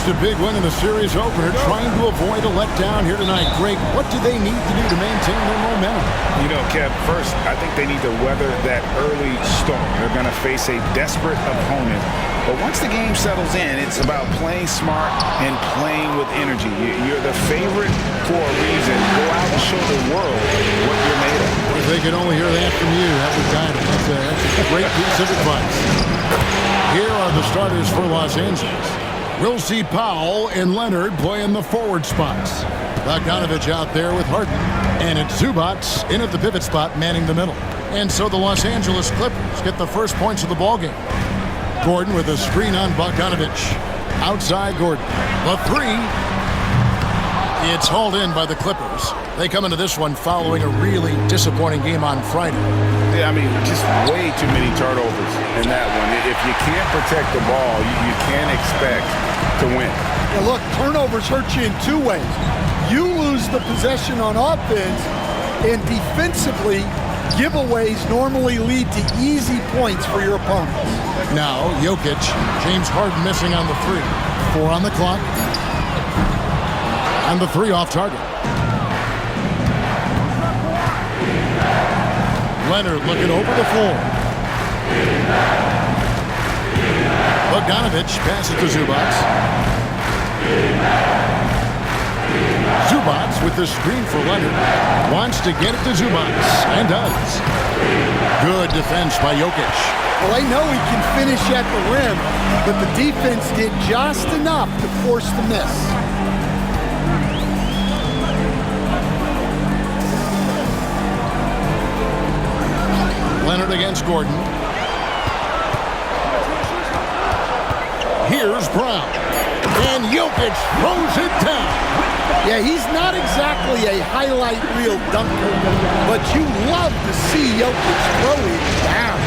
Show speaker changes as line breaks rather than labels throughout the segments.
a big win in the series opener, trying to avoid a letdown here tonight. Greg, what do they need to do to maintain their momentum?
You know, Kev, first, I think they need to weather that early storm. They're going to face a desperate opponent. But once the game settles in, it's about playing smart and playing with energy. You're the favorite for a reason. Go out and show the world what you're made of.
If they could only hear that from you, that would guide them. That's a great piece of advice. Here are the starters for Los Angeles. We'll see Powell and Leonard play in the forward spots. Bogdanovich out there with Harden. And it's Zubac in at the pivot spot, manning the middle. And so the Los Angeles Clippers get the first points of the ballgame. Gordon with a screen on Bogdanovich. Outside Gordon. The three. It's hauled in by the Clippers. They come into this one following a really disappointing game on Friday.
Yeah, I mean, just way too many turnovers in that one. If you can't protect the ball, you can't expect to win.
Yeah, look, turnovers hurt you in two ways. You lose the possession on offense, and defensively, giveaways normally lead to easy points for your opponents.
Now, Jokic, James Harden missing on the three. 4 on the clock. And the three off target. Leonard looking over the floor. Bogdanovich passes to Zubac. Zubac with the screen for Leonard. Wants to get it to Zubac. And does. Good defense by Jokic.
Well, I know he can finish at the rim, but the defense did just enough to force the miss.
Leonard against Gordon. Here's Brown. And Jokic throws it down.
Yeah, he's not exactly a highlight reel dunker, but you love to see Jokic throw it down.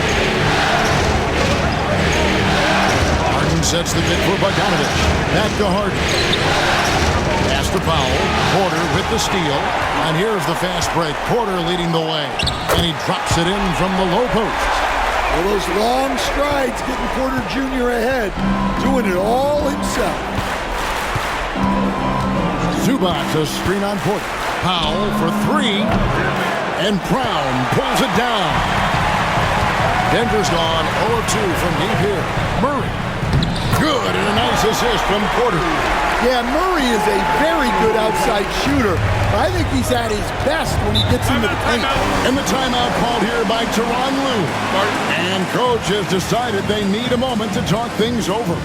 Harden sets the pick for Bogdanovich. Back to Harden. Pass to Powell. Porter with the steal. And here's the fast break. Porter leading the way. And he drops it in from the low post.
Well, those long strides getting Porter Jr. ahead. Doing it all himself.
Zubac, a screen on Porter. Powell for three. And Brown pulls it down. Denver's gone 0 of 2 from deep here. Murray. Good, and a nice assist from Porter.
Yeah, Murray is a very good outside shooter. I think he's at his best when he gets into the paint.
And the timeout called here by Tyronn Lue. And coach has decided they need a moment to talk things over.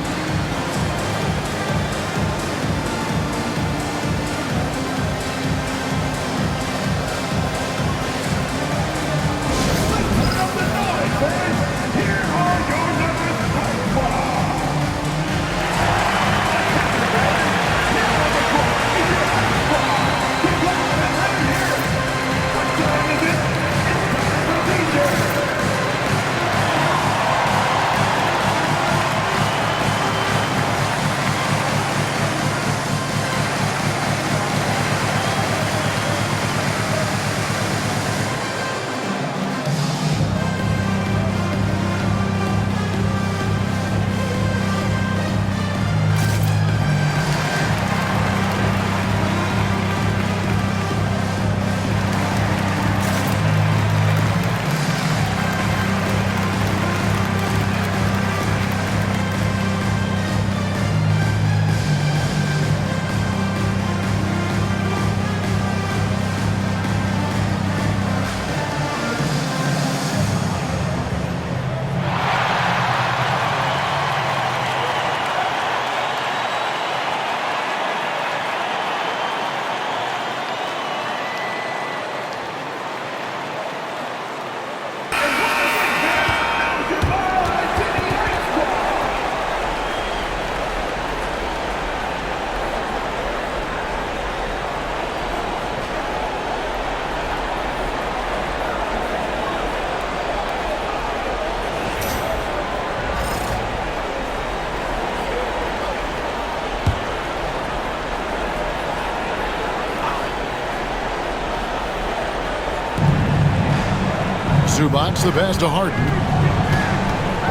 Zubac, the pass to Harden.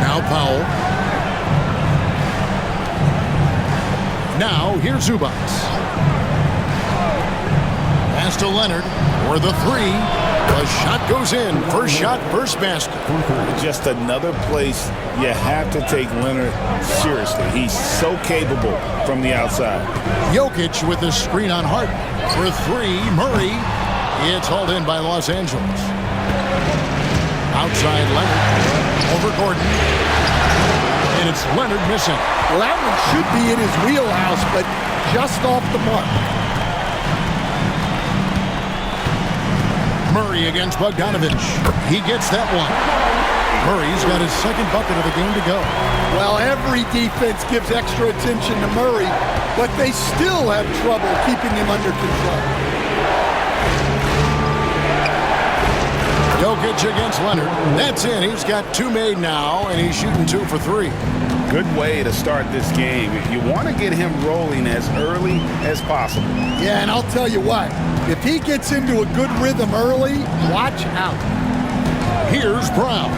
Now Powell. Now, here's Zubac. Pass to Leonard for the three. The shot goes in. First shot, first basket.
Just another place you have to take Leonard seriously. He's so capable from the outside.
Jokic with the screen on Harden. For three, Murray. It's hauled in by Los Angeles. Outside Leonard. Over Gordon. And it's Leonard missing.
Well, that one should be in his wheelhouse, but just off the mark.
Murray against Bogdanovich. He gets that one. Murray's got his second bucket of the game to go.
Well, every defense gives extra attention to Murray, but they still have trouble keeping him under control.
Jokic against Leonard. That's in. He's got two made now, and he's shooting 2 for 3.
Good way to start this game. You want to get him rolling as early as possible.
Yeah, and I'll tell you what, if he gets into a good rhythm early, watch out.
Here's Brown.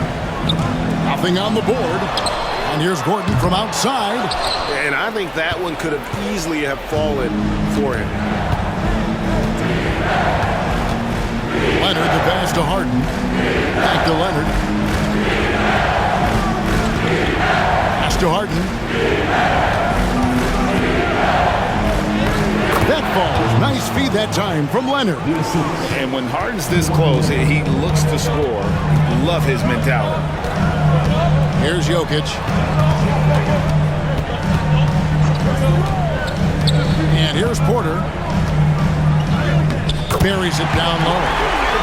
Nothing on the board. And here's Gordon from outside.
And I think that one could have easily have fallen for him.
Leonard, the pass to Harden. Back to Leonard. Pass to Harden. That falls. Nice feed that time from Leonard.
And when Harden's this close, he looks to score. Love his mentality.
Here's Jokic. And here's Porter. Buries it down low.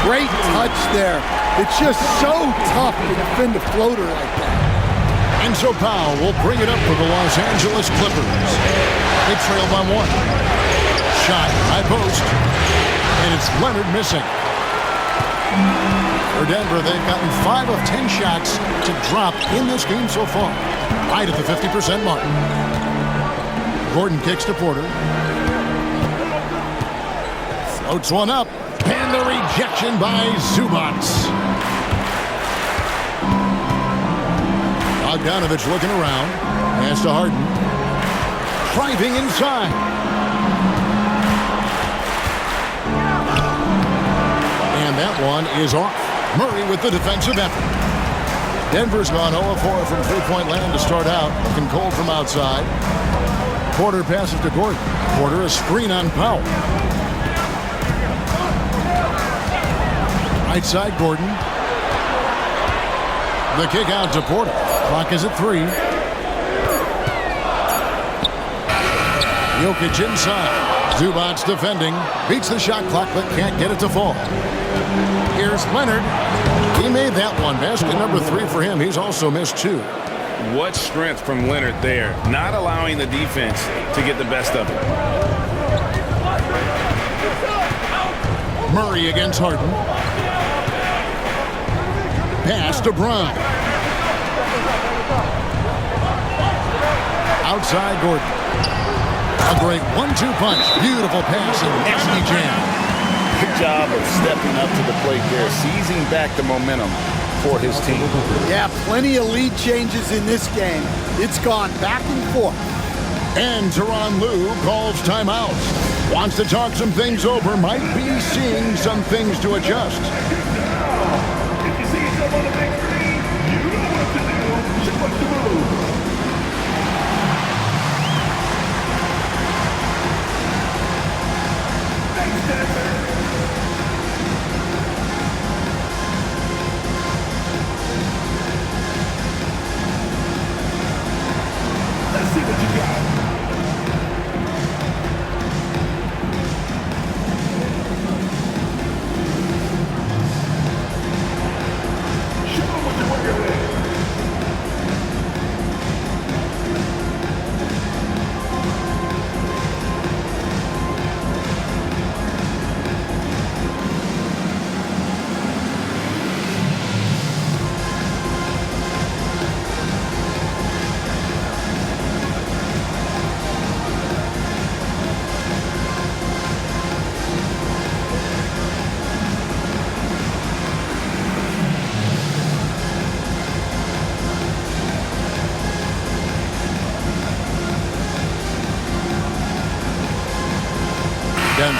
Great touch there. It's just so tough to defend a floater like that.
And so Powell will bring it up for the Los Angeles Clippers. They trail by 1. Shot, high post. And it's Leonard missing. For Denver, they've gotten 5 of 10 shots to drop in this game so far. Right at the 50% mark. Gordon kicks to Porter. Floats one up. And the rejection by Zubac. Bogdanovich looking around. Pass to Harden. Driving inside. And that one is off. Murray with the defensive effort. Denver's gone 0-4 from three-point land to start out. Looking cold from outside. Porter passes to Gordon. Porter a screen on Powell. Right side, Gordon. The kick out to Porter. Clock is at 3. Jokic inside. Zubac defending. Beats the shot clock, but can't get it to fall. Here's Leonard. He made that one. Basket number 3 for him. He's also missed 2.
What strength from Leonard there. Not allowing the defense to get the best of it.
Murray against Harden. Pass to Brown. Outside Gordon. A great 1-2 punch. Beautiful pass and nasty jam.
Good job of stepping up to the plate there, seizing back the momentum for his team.
Yeah, plenty of lead changes in this game. It's gone back and forth.
And Tyronn Lue calls timeout. Wants to talk some things over. Might be seeing some things to adjust.
If you see yourself on the big screen, you know what to do. You want to move. Thanks, Denver. Let's see what you got.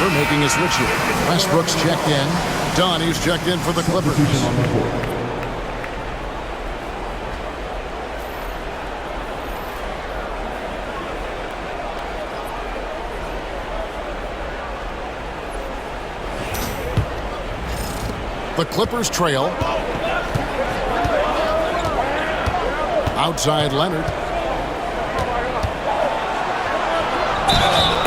Denver making a switch here. Westbrook's checked in. Dunn, he's checked in for the Clippers. The Clippers trail. Outside Leonard.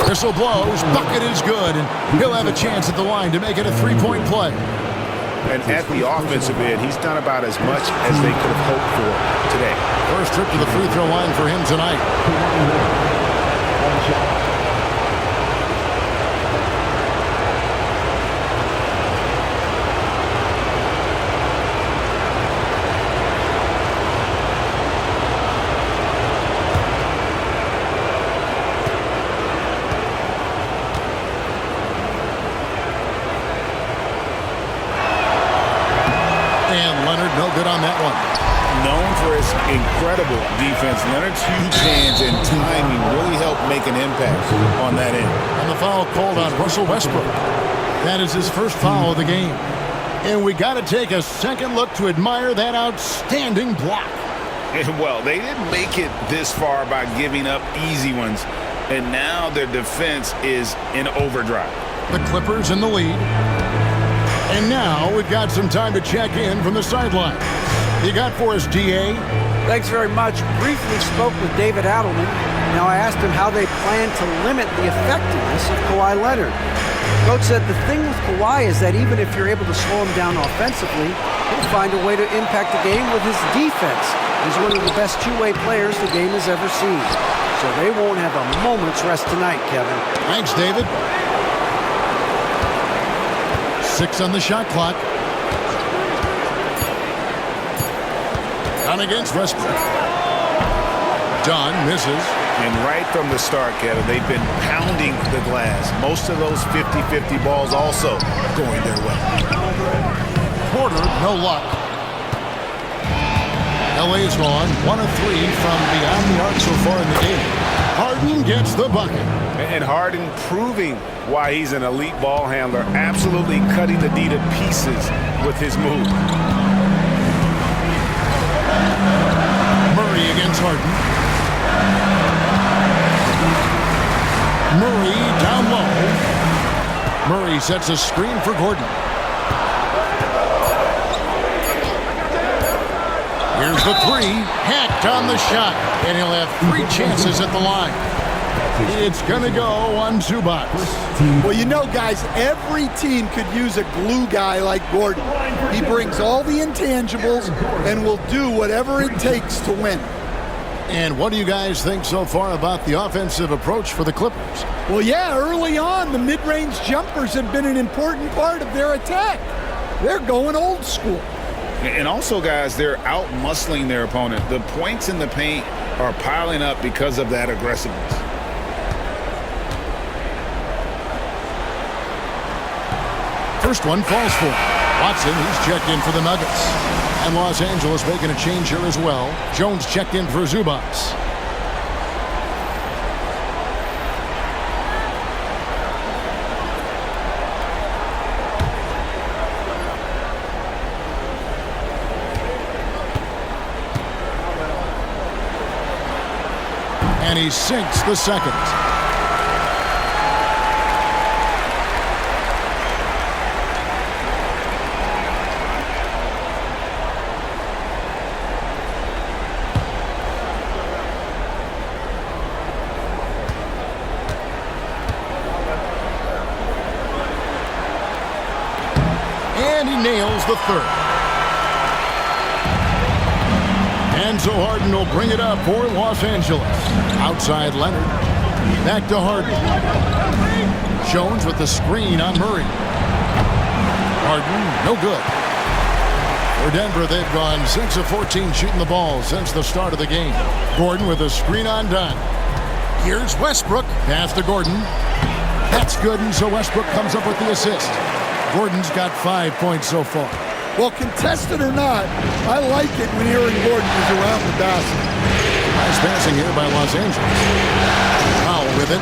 Whistle blows. Bucket is good. And he'll have a chance at the line to make it a three-point play.
And at the offensive end, he's done about as much as they could have hoped for today.
First trip to the free throw line for him tonight. No good on that one.
Known for his incredible defense, Leonard's huge hands and timing really helped make an impact on that end.
And the foul called on Russell Westbrook. That is his first foul of the game. And we got to take a second look to admire that outstanding block.
Well, they didn't make it this far by giving up easy ones, and now their defense is in overdrive.
The Clippers in the lead. And now we've got some time to check in from the sideline. You got for us, D.A.?
Thanks very much. Briefly spoke with David Adelman. Now I asked him how they plan to limit the effectiveness of Kawhi Leonard. Coach said the thing with Kawhi is that even if you're able to slow him down offensively, he'll find a way to impact the game with his defense. He's one of the best two-way players the game has ever seen. So they won't have a moment's rest tonight, Kevin.
Thanks, David. 6 on the shot clock. Down against Westbrook. Dunn misses.
And right from the start, Kevin, they've been pounding the glass. Most of those 50-50 balls also going their way.
Porter, no luck. LA's gone 1 of 3 from beyond the arc so far in the game. Harden gets the bucket.
And Harden proving why he's an elite ball handler, absolutely cutting the D to pieces with his move.
Murray against Harden. Murray down low. Murray sets a screen for Gordon. Here's the three. Hacked on the shot. And he'll have 3 chances at the line. It's going to go on Zubac.
Well, you know, guys, every team could use a glue guy like Gordon. He brings all the intangibles and will do whatever it takes to win.
And what do you guys think so far about the offensive approach for the Clippers?
Well, yeah, early on, the mid-range jumpers have been an important part of their attack. They're going old school.
And also, guys, they're out-muscling their opponent. The points in the paint are piling up because of that aggressiveness.
First one falls for Watson. He's checked in for the Nuggets. And Los Angeles making a change here as well. Jones checked in for Zubac. And he sinks the second. And he nails the third. And so Harden will bring it up for Los Angeles. Outside Leonard. Back to Harden. Jones with the screen on Murray. Harden, no good. For Denver, they've gone 6 of 14 shooting the ball since the start of the game. Gordon with a screen on Dunn. Here's Westbrook. Pass to Gordon. That's good, and so Westbrook comes up with the assist. Gordon's got 5 points so far.
Well, contested or not, I like it when Aaron Gordon is around the basket.
Nice passing here by Los Angeles. Powell with it.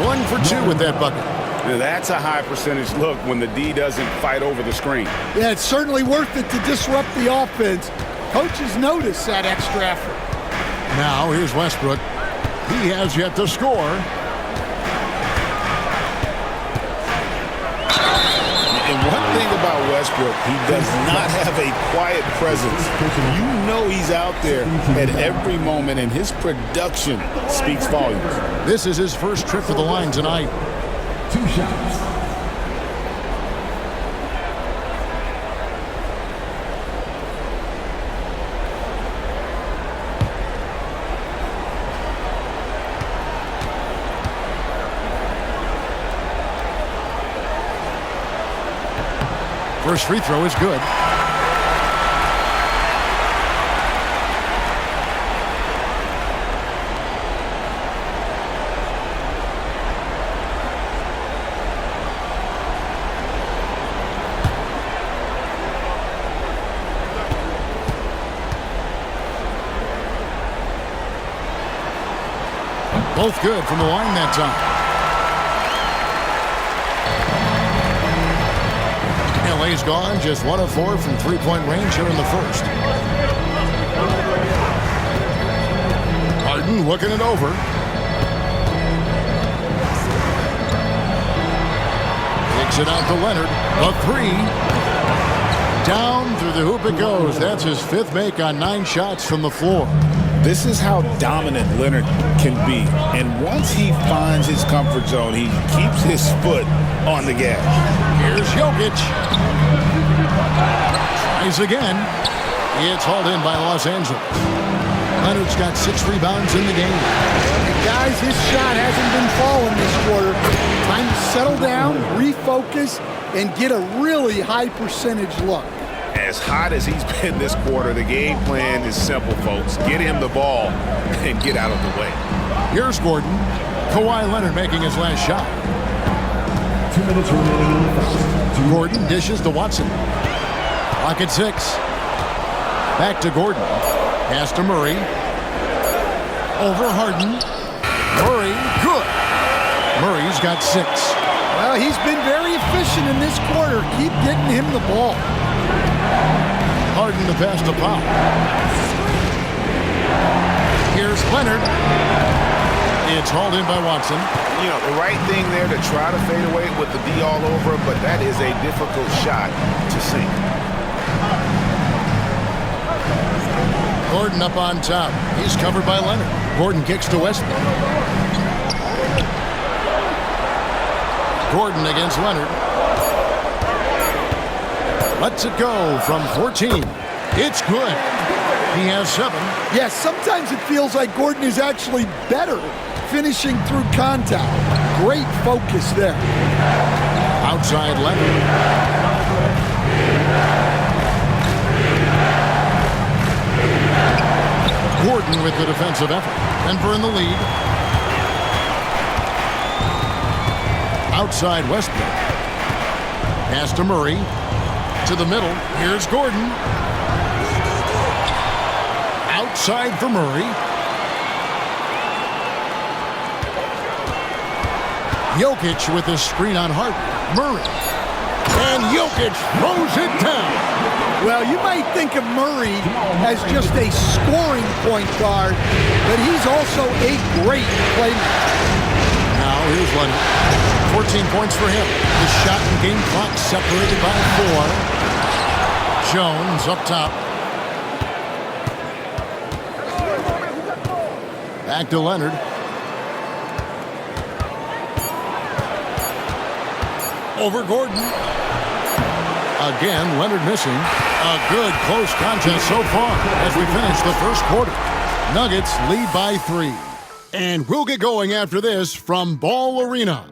1 for 2 with that bucket.
Now, that's a high percentage look when the D doesn't fight over the screen.
Yeah, it's certainly worth it to disrupt the offense. Coaches notice that extra effort.
Now here's Westbrook. He has yet to score.
And one thing about Westbrook, he does not have a quiet presence. You know he's out there at every moment, and his production speaks volumes.
This is his first trip to the line tonight.
2 shots.
First free throw is good. Both good from the line that time. LA's gone just 1 of 4 from three-point range here in the first. Harden looking it over. Kicks it out to Leonard. A 3. Down through the hoop it goes. That's his 5th make on 9 shots from the floor.
This is how dominant Leonard can be. And once he finds his comfort zone, he keeps his foot on the gas.
Here's Jokic. Tries again. It's hauled in by Los Angeles. Leonard's got 6 rebounds in the game.
Guys, his shot hasn't been falling this quarter. Time to settle down, refocus, and get a really high percentage look.
As hot as he's been this quarter, the game plan is simple, folks. Get him the ball and get out of the way.
Here's Gordon. Kawhi Leonard making his last shot.
2 minutes remaining in the first.
Gordon dishes to Watson. Clock at 6. Back to Gordon. Pass to Murray. Over Harden. Murray, good. Murray's got 6.
Well, he's been very efficient in this quarter. Keep getting him the ball.
Harden to pass to Powell. Here's Leonard. It's hauled in by Watson.
You know, the right thing there to try to fade away with the D all over, but that is a difficult shot to sink.
Gordon up on top. He's covered by Leonard. Gordon kicks to Westbrook. Gordon against Leonard. Lets it go from 14. It's good. He has 7.
Yes, sometimes it feels like Gordon is actually better finishing through contact. Great focus there.
Outside Leonard. Gordon with the defensive effort. Denver in the lead. Outside Westbrook. Pass to Murray. To the middle. Here's Gordon. Outside for Murray. Jokic with the screen on Harden. Murray. And Jokic throws it down.
Well, you might think of Murray as just a scoring point guard, but he's also a great playmaker.
Now here's Leonard. 14 points for him. The shot and game clock separated by 4. Jones up top. Back to Leonard. Over Gordon. Again, Leonard missing. A good close contest so far as we finish the first quarter. Nuggets lead by 3. And we'll get going after this from Ball Arena.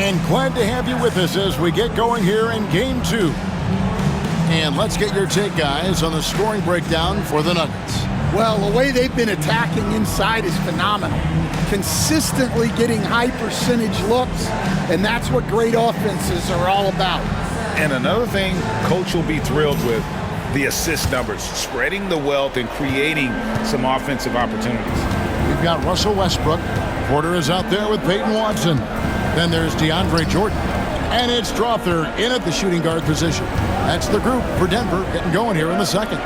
And glad to have you with us as we get going here in Game 2. And let's get your take, guys, on the scoring breakdown for the Nuggets.
Well, the way they've been attacking inside is phenomenal. Consistently getting high percentage looks, and that's what great offenses are all about.
And another thing Coach will be thrilled with, the assist numbers, spreading the wealth and creating some offensive opportunities.
We've got Russell Westbrook. Porter is out there with Peyton Watson. Then there's DeAndre Jordan. And it's Strother in at the shooting guard position. That's the group for Denver getting going here in the second.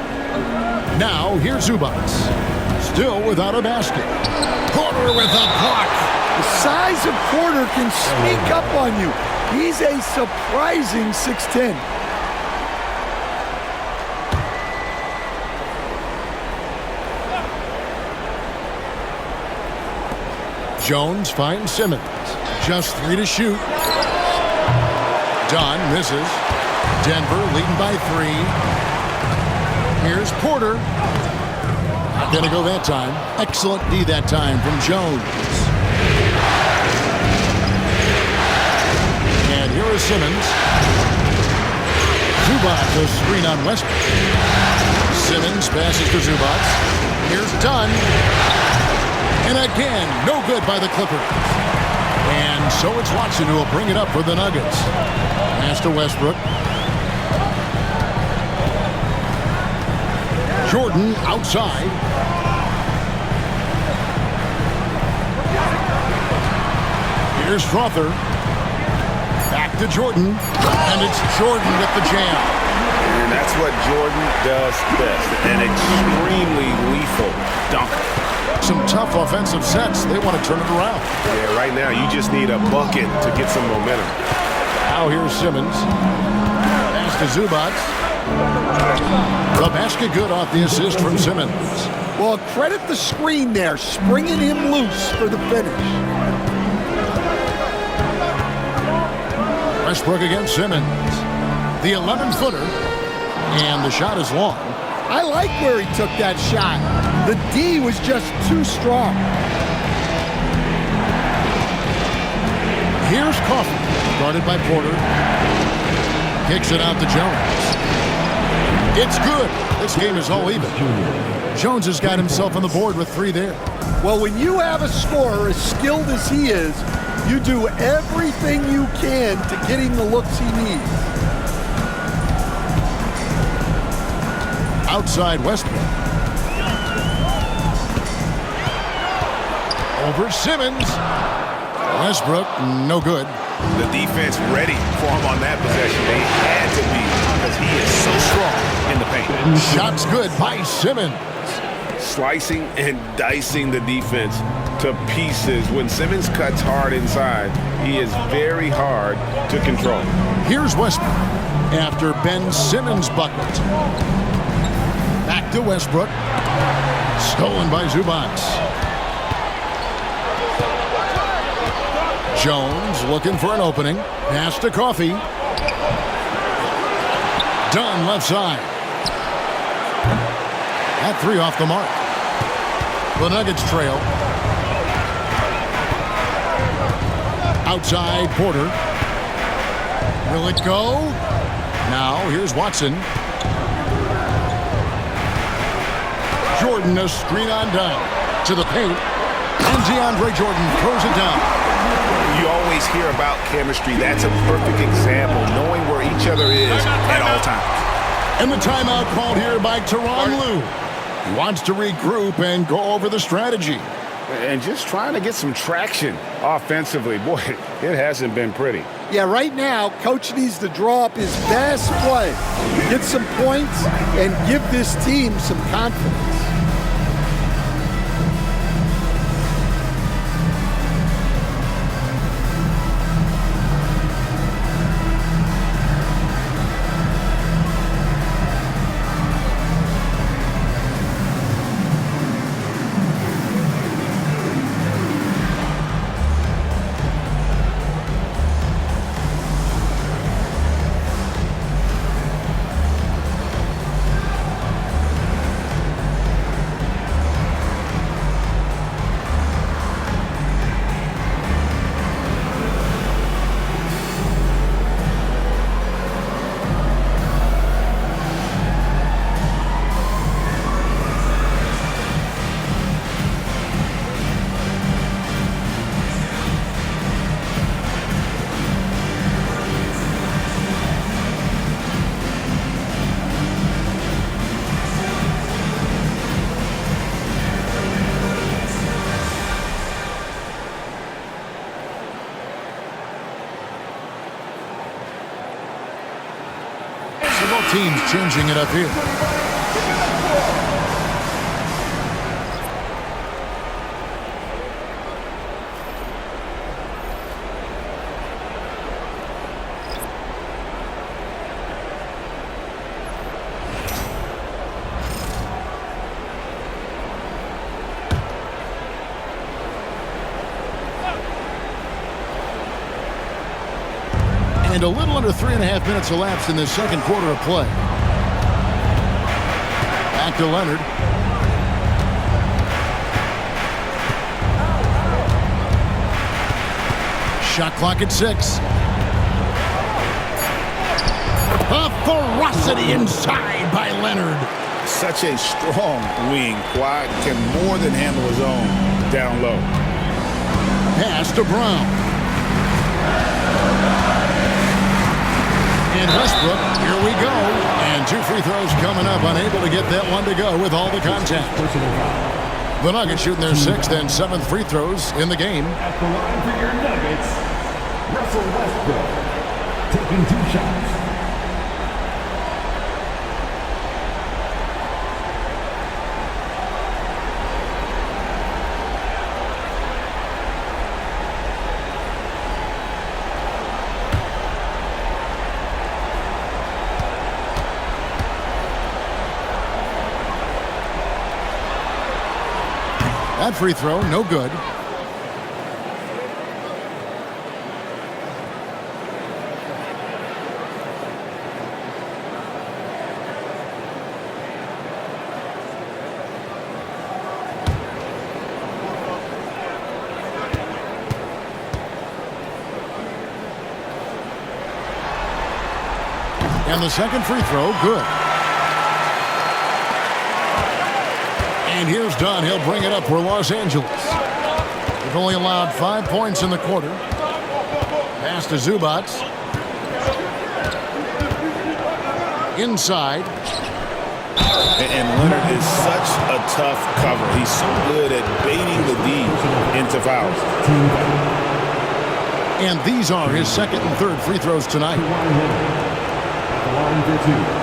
Now, here's Zubac. Still without a basket. Porter with a block.
The size of Porter can sneak up on you. He's a surprising 6'10".
Jones finds Simmons. Just 3 to shoot. Dunn misses. Denver leading by 3. Here's Porter. Not going to go that time. Excellent D that time from Jones. And here is Simmons. Zubac, a screen on Westbrook. Simmons passes to Zubac. Here's Dunn. And again, no good by the Clippers. And so it's Watson who will bring it up for the Nuggets. Pass to Westbrook. Jordan outside. Here's Strother. Back to Jordan. And it's Jordan with the jam.
And that's what Jordan does best. An extremely lethal dunker.
Some tough offensive sets. They want to turn it around.
Yeah, right now you just need a bucket to get some momentum.
Now here's Simmons. Pass to Zubac. The basket good off the assist from Simmons.
Well, credit the screen there, springing him loose for the finish.
Westbrook against Simmons. The 11-footer. And the shot is long.
I like where he took that shot. The D was just too strong.
Here's Coffey. Guarded by Porter. Kicks it out to Jones. It's good. This game is all even. Jones has got himself on the board with 3 there.
Well, when you have a scorer as skilled as he is, you do everything you can to get him the looks he needs.
Outside Westbrook. Over Simmons. Westbrook, no good.
The defense ready for him on that possession. They had to be because he is so strong in the paint.
Shots good by Simmons.
Slicing and dicing the defense to pieces. When Simmons cuts hard inside, he is very hard to control.
Here's Westbrook after Ben Simmons' bucket. Back to Westbrook. Stolen by Zubac. Jones looking for an opening. Pass to Coffey. Dunn left side. That 3 off the mark. The Nuggets trail. Outside Porter. Will it go? Now here's Watson. Jordan, a screen on Dunn. To the paint. And DeAndre Jordan throws it down.
You always hear about chemistry. That's a perfect example, knowing where each other is at all times.
And the timeout called here by Tyronn Lue. He wants to regroup and go over the strategy.
And just trying to get some traction offensively. Boy, it hasn't been pretty.
Yeah, right now, Coach needs to draw up his best play, get some points, and give this team some confidence.
Both teams changing it up here. And a little under 3.5 minutes elapsed in this second quarter of play. Back to Leonard. Shot clock at 6. A ferocity inside by Leonard.
Such a strong wing. Kawhi can more than handle his own down low.
Pass to Brown. And Westbrook, here we go. And 2 free throws coming up, unable to get that one to go with all the contact. The Nuggets shooting their 6th and 7th free throws in the game.
At the line for your Nuggets, Russell Westbrook taking 2 shots.
That free throw, no good. And the second free throw, good. And here's Dunn. He'll bring it up for Los Angeles. They've only allowed 5 points in the quarter. Pass to Zubac. Inside.
And Leonard is such a tough cover. He's so good at baiting the D into fouls.
And these are his second and third free throws tonight.
At the line for 2.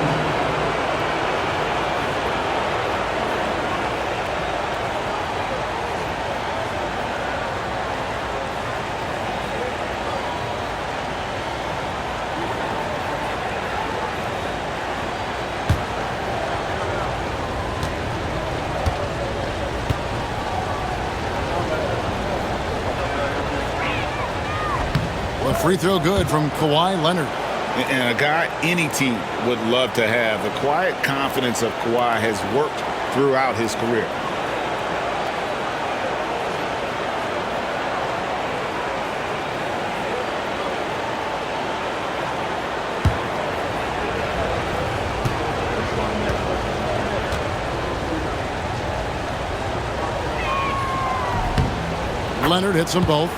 Free throw good from Kawhi Leonard.
And a guy any team would love to have. The quiet confidence of Kawhi has worked throughout his career.
Leonard hits them both.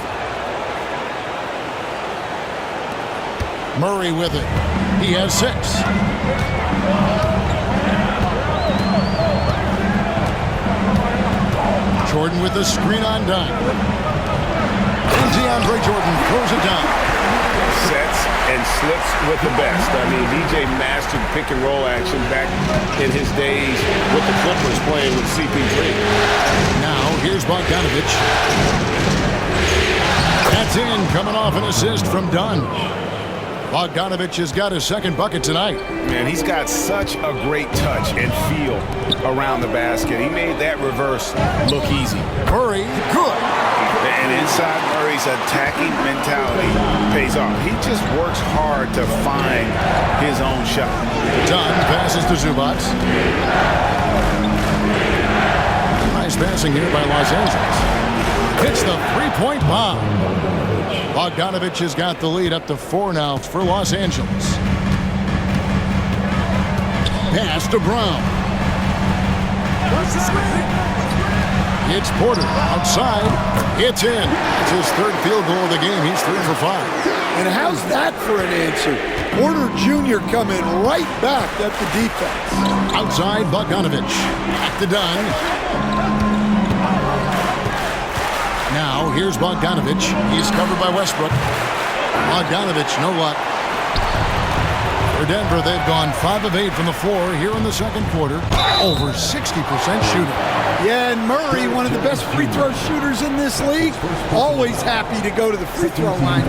Murray with it. He has 6. Jordan with the screen on Dunn. And DeAndre Jordan throws it down.
Sets and slips with the best. I mean, DJ mastered pick and roll action back in his days with the Clippers playing with CP3.
Now here's Bogdanovich. That's in, coming off an assist from Dunn. Bogdanovich has got his second bucket tonight.
Man, he's got such a great touch and feel around the basket. He made that reverse look easy.
Murray, good.
And inside Murray's attacking mentality pays off. He just works hard to find his own shot.
Dunn passes to Zubac. Nice passing here by Los Angeles. Hits the three-point bomb. Bogdanovich has got the lead up to 4 now for Los Angeles. Pass to Brown. It's Porter outside. It's in. It's his third field goal of the game. He's 3 for 5.
And how's that for an answer? Porter Jr. coming right back at the defense.
Outside, Bogdanovich. Back to Dunn. Now, here's Bogdanovich. He's covered by Westbrook. Bogdanovich, no luck. For Denver, they've gone 5 of 8 from the floor here in the second quarter. Over 60% shooting.
Yeah, and Murray, one of the best free throw shooters in this league, always happy to go to the free throw line.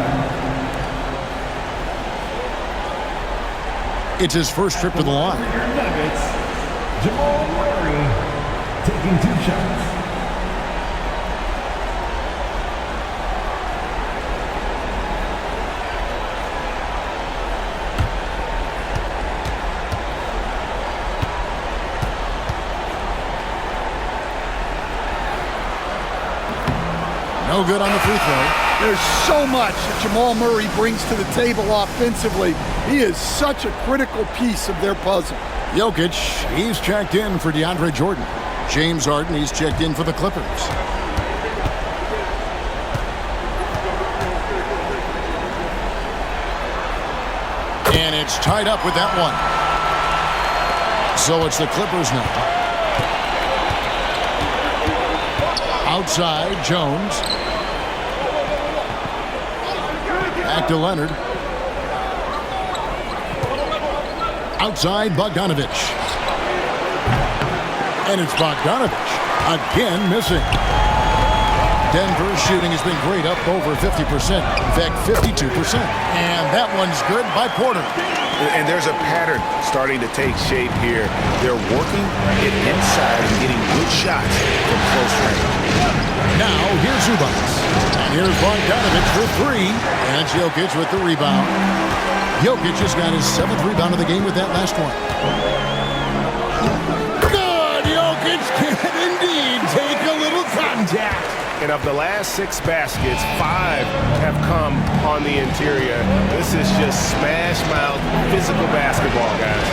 It's his first trip to the line.
Nuggets, Jamal Murray taking 2 shots.
No good on the free throw.
There's so much that Jamal Murray brings to the table offensively. He is such a critical piece of their puzzle.
Jokic, he's checked in for DeAndre Jordan. James Harden, he's checked in for the Clippers. And it's tied up with that one. So it's the Clippers now. Outside, Jones. Back to Leonard. Outside, Bogdanovich. And it's Bogdanovich. Again missing. Denver's shooting has been great, up over 50%. In fact, 52%. And that one's good by Porter.
And there's a pattern starting to take shape here. They're working it inside and getting good shots from close range.
Now, here's Zubac. And here's Bogdanovich for 3. And Jokic with the rebound. Jokic has got his 7th rebound of the game with that last one. Good! Jokic can indeed take a little contact.
And of the last 6 baskets, 5 have come on the interior. This is just smash-mouth physical basketball, guys.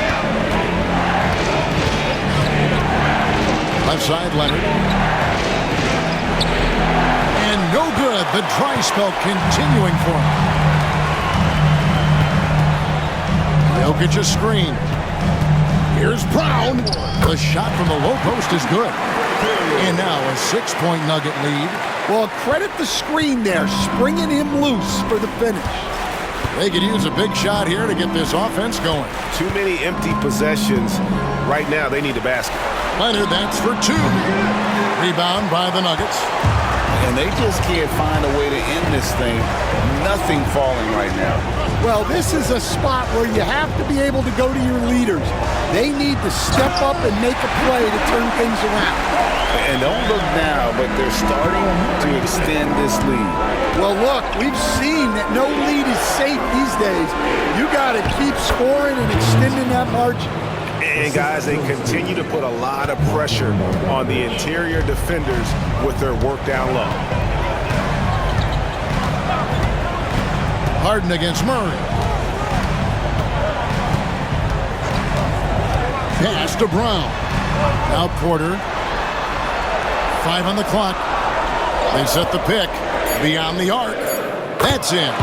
Left side, Leonard. And no good. The dry spell continuing for him. Jokic a screen. Here's Brown. The shot from the low post is good. And now a 6-point Nugget lead.
Well, credit the screen there, springing him loose for the finish.
They could use a big shot here to get this offense going.
Too many empty possessions. Right now, they need a basket.
Leonard, that's for 2. Rebound by the Nuggets.
And they just can't find a way to end this thing. Nothing falling right now.
Well, this is a spot where you have to be able to go to your leaders. They need to step up and make a play to turn things around.
And don't look now, but they're starting to extend this lead.
Well, look, we've seen that no lead is safe these days. You got to keep scoring and extending that margin.
And, guys, they continue to put a lot of pressure on the interior defenders with their work down low.
Harden against Murray. Pass to Brown. Now Porter. 5 on the clock. They set the pick beyond the arc. That's in.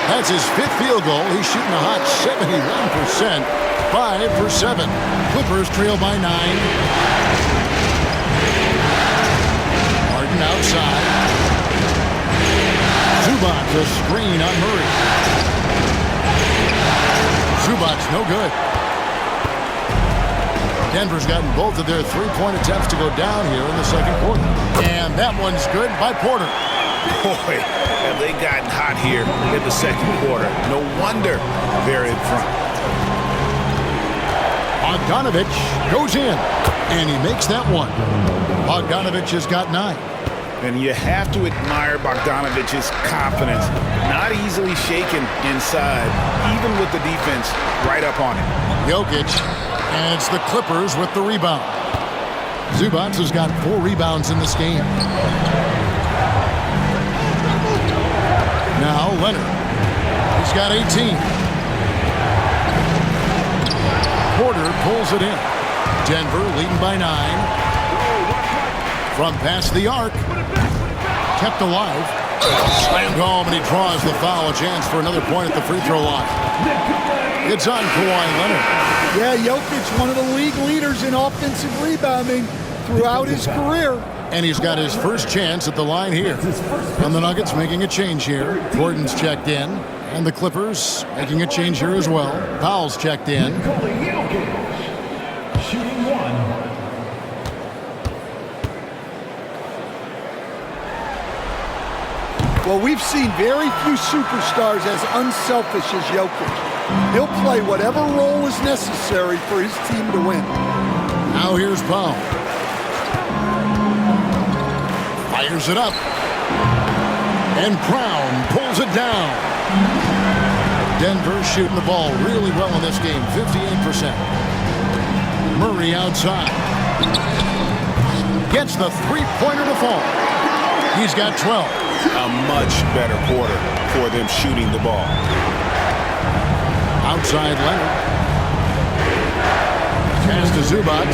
That's his 5th field goal. He's shooting a hot 71%. 5 for 7. Clippers trail by 9. Harden outside. Zubac a screen on Murray. Zubac no good. Denver's gotten both of their 3-point attempts to go down here in the second quarter. And that one's good by Porter.
Boy, have they gotten hot here in the second quarter. No wonder they're in front.
Bogdanovich goes in, and he makes that one. Bogdanovich has got 9.
And you have to admire Bogdanovich's confidence. Not easily shaken inside, even with the defense right up on him.
Jokic, and it's the Clippers with the rebound. Zubac has got 4 rebounds in this game. Now Leonard. He's got 18. Porter pulls it in. Denver leading by 9. From past the arc. Kept alive. Slammed home, and he draws the foul. A chance for another point at the free throw line. It's on Kawhi Leonard.
Yeah, Jokic, one of the league leaders in offensive rebounding throughout his career.
And he's got his first chance at the line here. And the Nuggets making a change here. Gordon's checked in. And the Clippers making a change here as well. Powell's checked in.
Shooting one.
Well, we've seen very few superstars as unselfish as Jokic. He'll play whatever role is necessary for his team to win.
Now here's Powell. Fires it up. And Brown pulls it down. Denver shooting the ball really well in this game, 58%. Murray outside. Gets the three-pointer to fall. He's got 12.
A much better quarter for them shooting the ball.
Outside Leonard. Pass to Zubac.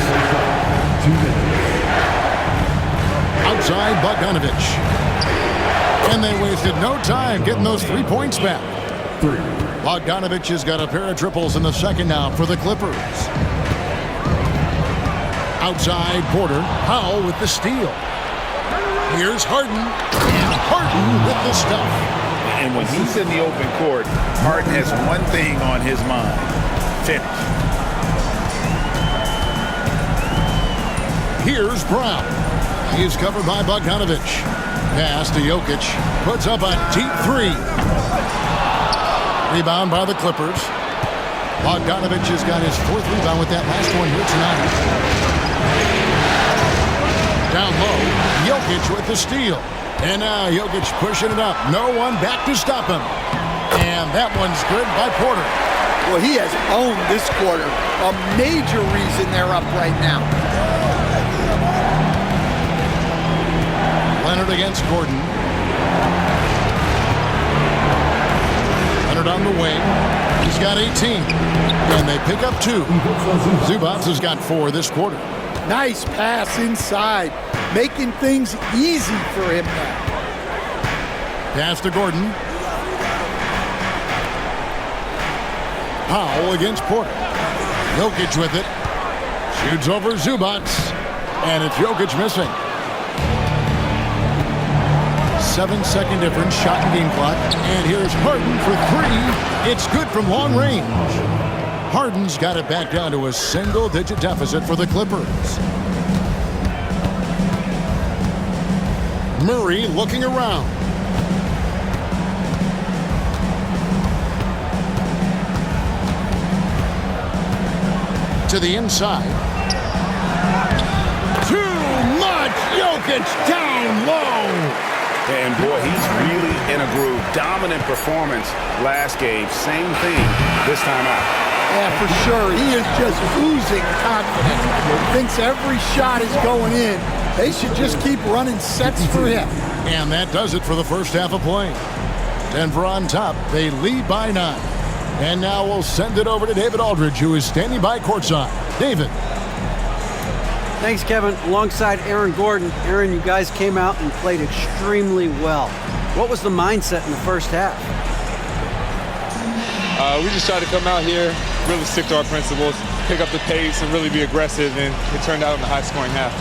Outside Bogdanovich. And they wasted no time getting those 3 points back. Bogdanovich has got a pair of triples in the second now for the Clippers. Outside Porter. Powell with the steal. Here's Harden. And Harden with the stuff.
And when he's in the open court, Harden has one thing on his mind. Finish.
Here's Brown. He's covered by Bogdanovich. Pass to Jokic. Puts up a deep three. Rebound by the Clippers. Bogdanovich has got his fourth rebound with that last one here tonight. Down low, Jokic with the steal. And now Jokic pushing it up. No one back to stop him. And that one's good by Porter.
Well, he has owned this quarter. A major reason they're up right now.
Leonard against Gordon. Leonard on the wing. He's got 18. And they pick up 2. Zubac has got 4 this quarter.
Nice pass inside, making things easy for him now.
Pass to Gordon. Powell against Porter. Jokic with it. Shoots over Zubac. And it's Jokic missing. 7-second difference, shot and game clock. And here's Harden for 3. It's good from long range. Harden's got it back down to a single-digit deficit for the Clippers. Murray looking around. To the inside. Too much! Jokic down low!
And boy, he's really in a groove. Dominant performance last game. Same thing this time out.
Yeah, for sure. He is just oozing confidence. Thinks every shot is going in. They should just keep running sets for him.
And that does it for the first half of play. Denver on top. They lead by 9. And now we'll send it over to David Aldridge, who is standing by courtside. David.
Thanks, Kevin. Alongside Aaron Gordon. Aaron, you guys came out and played extremely well. What was the mindset in the first half?
We just tried to come out here, really stick to our principles, pick up the pace, and really be aggressive, and it turned out in a high-scoring half.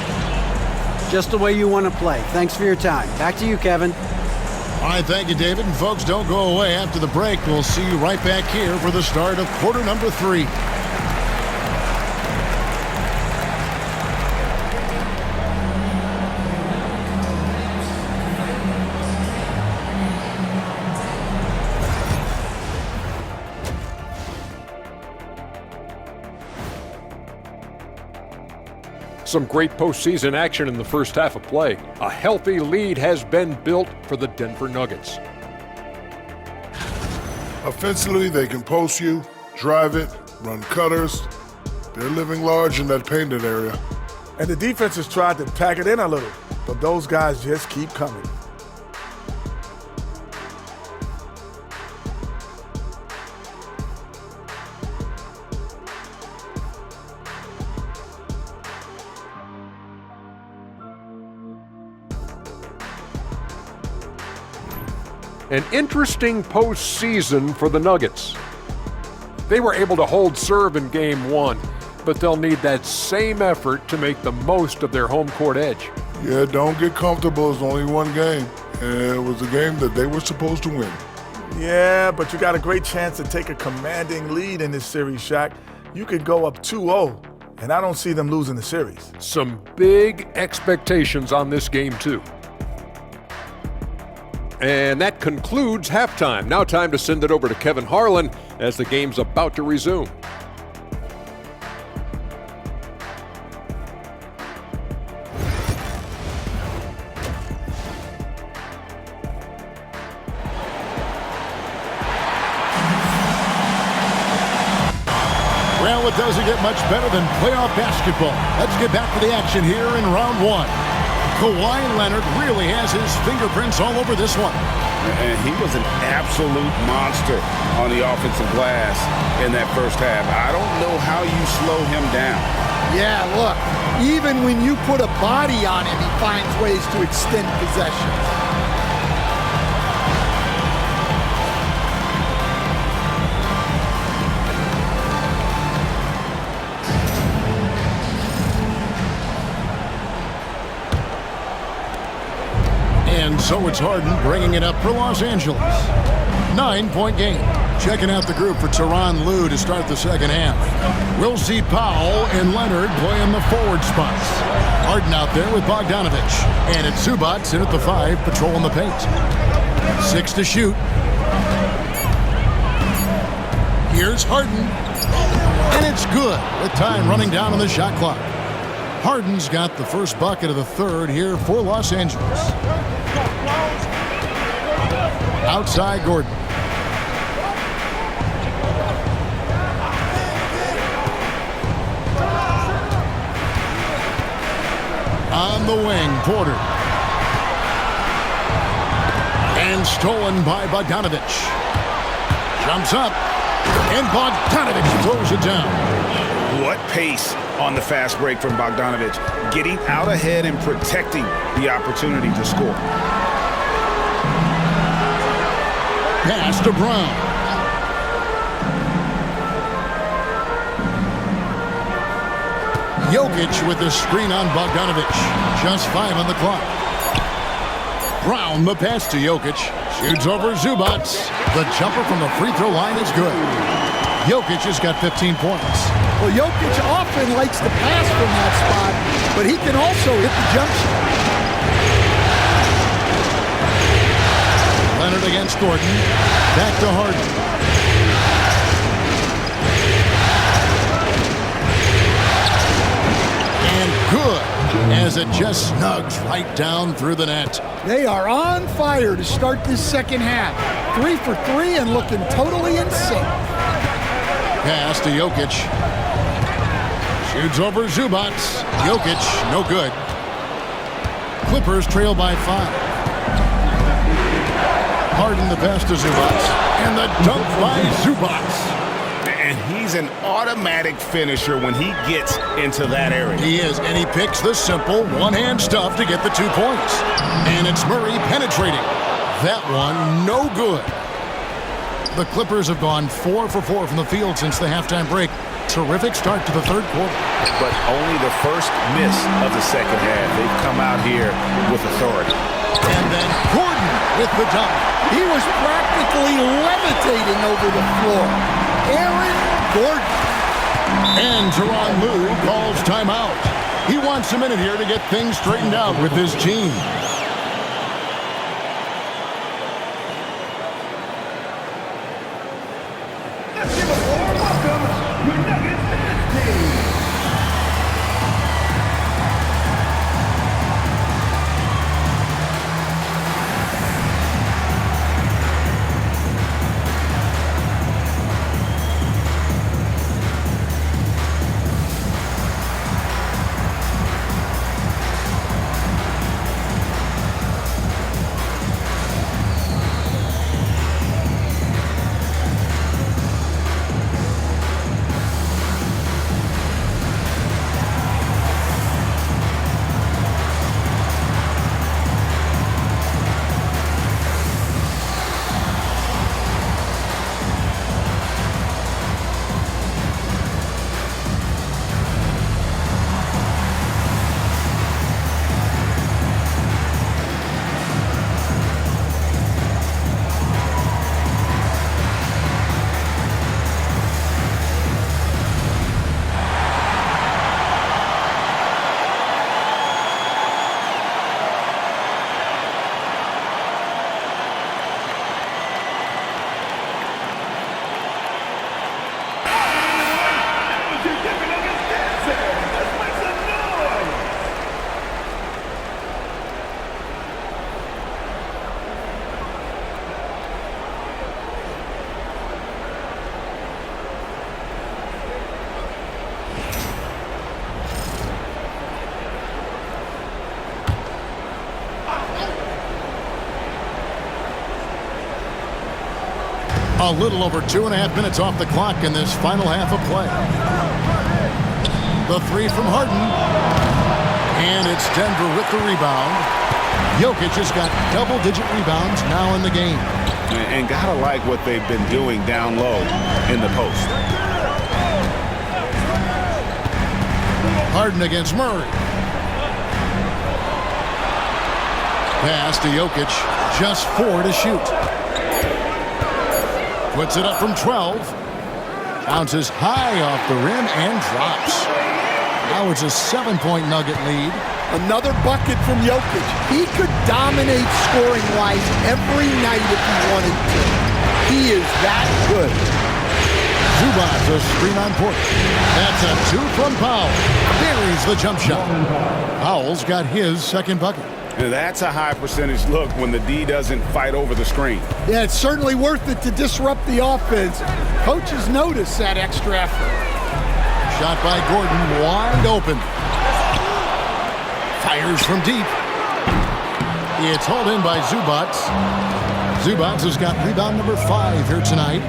Just the way you want to play. Thanks for your time. Back to you, Kevin.
All right, thank you, David. And folks, don't go away. After the break, we'll see you right back here for the start of quarter number 3.
Some great postseason action in the first half of play. A healthy lead has been built for the Denver Nuggets.
Offensively, they can post you, drive it, run cutters. They're living large in that painted area.
And the defense has tried to pack it in a little, but those guys just keep coming.
An interesting postseason for the Nuggets. They were able to hold serve in Game 1, but they'll need that same effort to make the most of their home court edge.
Yeah, don't get comfortable. It's only one game. And it was a game that they were supposed to win.
Yeah, but you got a great chance to take a commanding lead in this series, Shaq. You could go up 2-0, and I don't see them losing the series.
Some big expectations on this game, too. And that concludes halftime. Now time to send it over to Kevin Harlan as the game's about to resume.
Well, it doesn't get much better than playoff basketball. Let's get back to the action here in round one. Kawhi Leonard really has his fingerprints all over this one.
And he was an absolute monster on the offensive glass in that first half. I don't know how you slow him down.
Yeah, look, even when you put a body on him, he finds ways to extend possession.
And so it's Harden bringing it up for Los Angeles. 9-point game. Checking out the group for Tyronn Lue to start the second half. We'll see Powell and Leonard playing the forward spots. Harden out there with Bogdanovich. And it's Zubac in at the 5, patrolling the paint. 6 to shoot. Here's Harden. And it's good with time running down on the shot clock. Harden's got the first bucket of the third here for Los Angeles. Outside Gordon. On the wing, Porter. And stolen by Bogdanovich. Jumps up. And Bogdanovich throws it down.
What pace on the fast break from Bogdanovich. Getting out ahead and protecting the opportunity to score.
Pass to Brown. Jokic with the screen on Bogdanovich. Just 5 on the clock. Brown the pass to Jokic. Shoots over Zubac. The jumper from the free throw line is good. Jokic has got 15 points.
Well, Jokic often likes to pass from that spot, but he can also hit the jump shot.
Leonard against Gordon. Back to Harden. And good, as it just snugs right down through the net.
They are on fire to start this second half. 3 for 3 and looking totally in sync.
Pass to Jokic. Shoots over Zubac. Jokic, no good. Clippers trail by 5. Harden the pass to Zubac. And the dunk by Zubac.
And he's an automatic finisher when he gets into that area.
He is, and he picks the simple one-hand stuff to get the 2 points. And it's Murray penetrating. That one, no good. The Clippers have gone 4 for 4 from the field since the halftime break. Terrific start to the third quarter.
But only the first miss of the second half. They've come out here with authority.
And then Gordon with the dunk.
He was practically levitating over the floor. Aaron Gordon.
And Tyronn Lue calls timeout. He wants a minute here to get things straightened out with his team.
Let's give a warm welcome to Nuggets Dynasty.
A little over 2.5 minutes off the clock in this final half of play. The three from Harden. And it's Denver with the rebound. Jokic has got double-digit rebounds now in the game.
And gotta like what they've been doing down low in the post.
Harden against Murray. Pass to Jokic. Just 4 to shoot. Puts it up from 12. Bounces high off the rim and drops. Now it's a 7-point Nugget lead.
Another bucket from Jokic. He could dominate scoring-wise every night if he wanted to. He is that good.
Zubac, a screen on Porter. That's a 2 from Powell. Buries the jump shot. Powell's got his second bucket.
And that's a high percentage look when the D doesn't fight over the screen.
Yeah, it's certainly worth it to disrupt the offense. Coaches notice that extra effort.
Shot by Gordon, wide open. Fires from deep. It's hauled in by Zubac. Zubac has got rebound number 5 here tonight.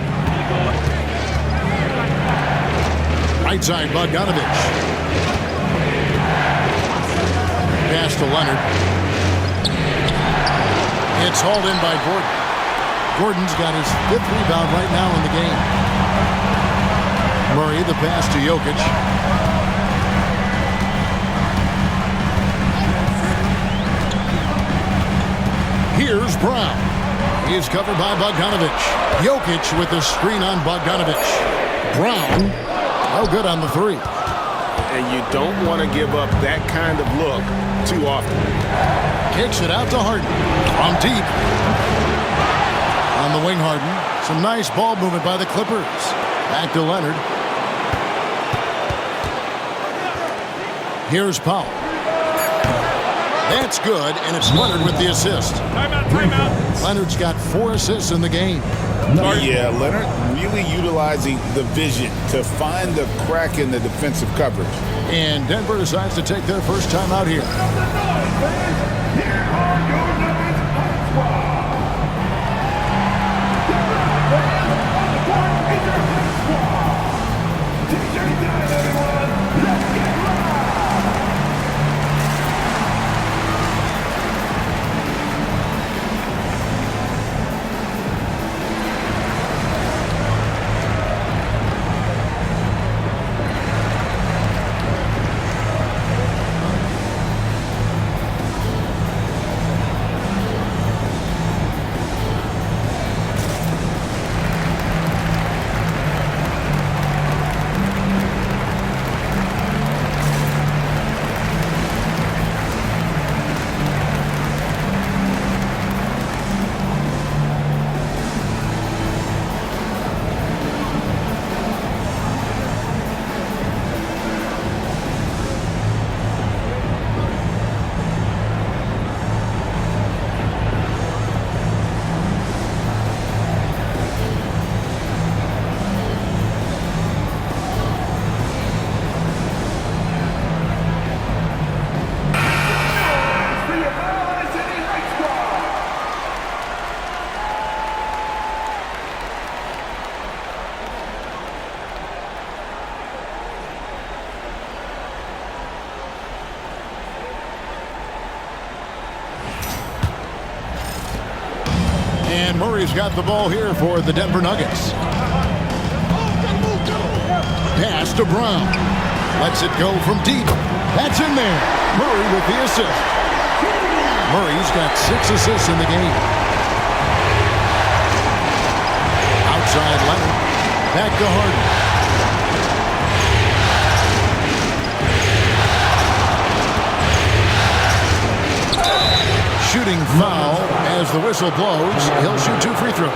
Right side, Bogdanovich. Pass to Leonard. It's hauled in by Gordon. Gordon's got his 5th rebound right now in the game. Murray, the pass to Jokic. Here's Brown. He's covered by Bogdanovich. Jokic with the screen on Bogdanovich. Brown, no good on the 3.
And you don't want to give up that kind of look too often.
Kicks it out to Harden. From deep. On the wing, Harden. Some nice ball movement by the Clippers. Back to Leonard. Here's Powell. That's good, and it's Leonard with the assist.
Timeout.
Leonard's got 4 assists in the game.
Yeah, Leonard really utilizing the vision to find the crack in the defensive coverage.
And Denver decides to take their first time out here. And Murray's got the ball here for the Denver Nuggets. Pass to Brown. Lets it go from deep. That's in there. Murray with the assist. Murray's got 6 assists in the game. Outside Leonard. Back to Harden. Shooting foul as the whistle blows. He'll shoot 2 free throws.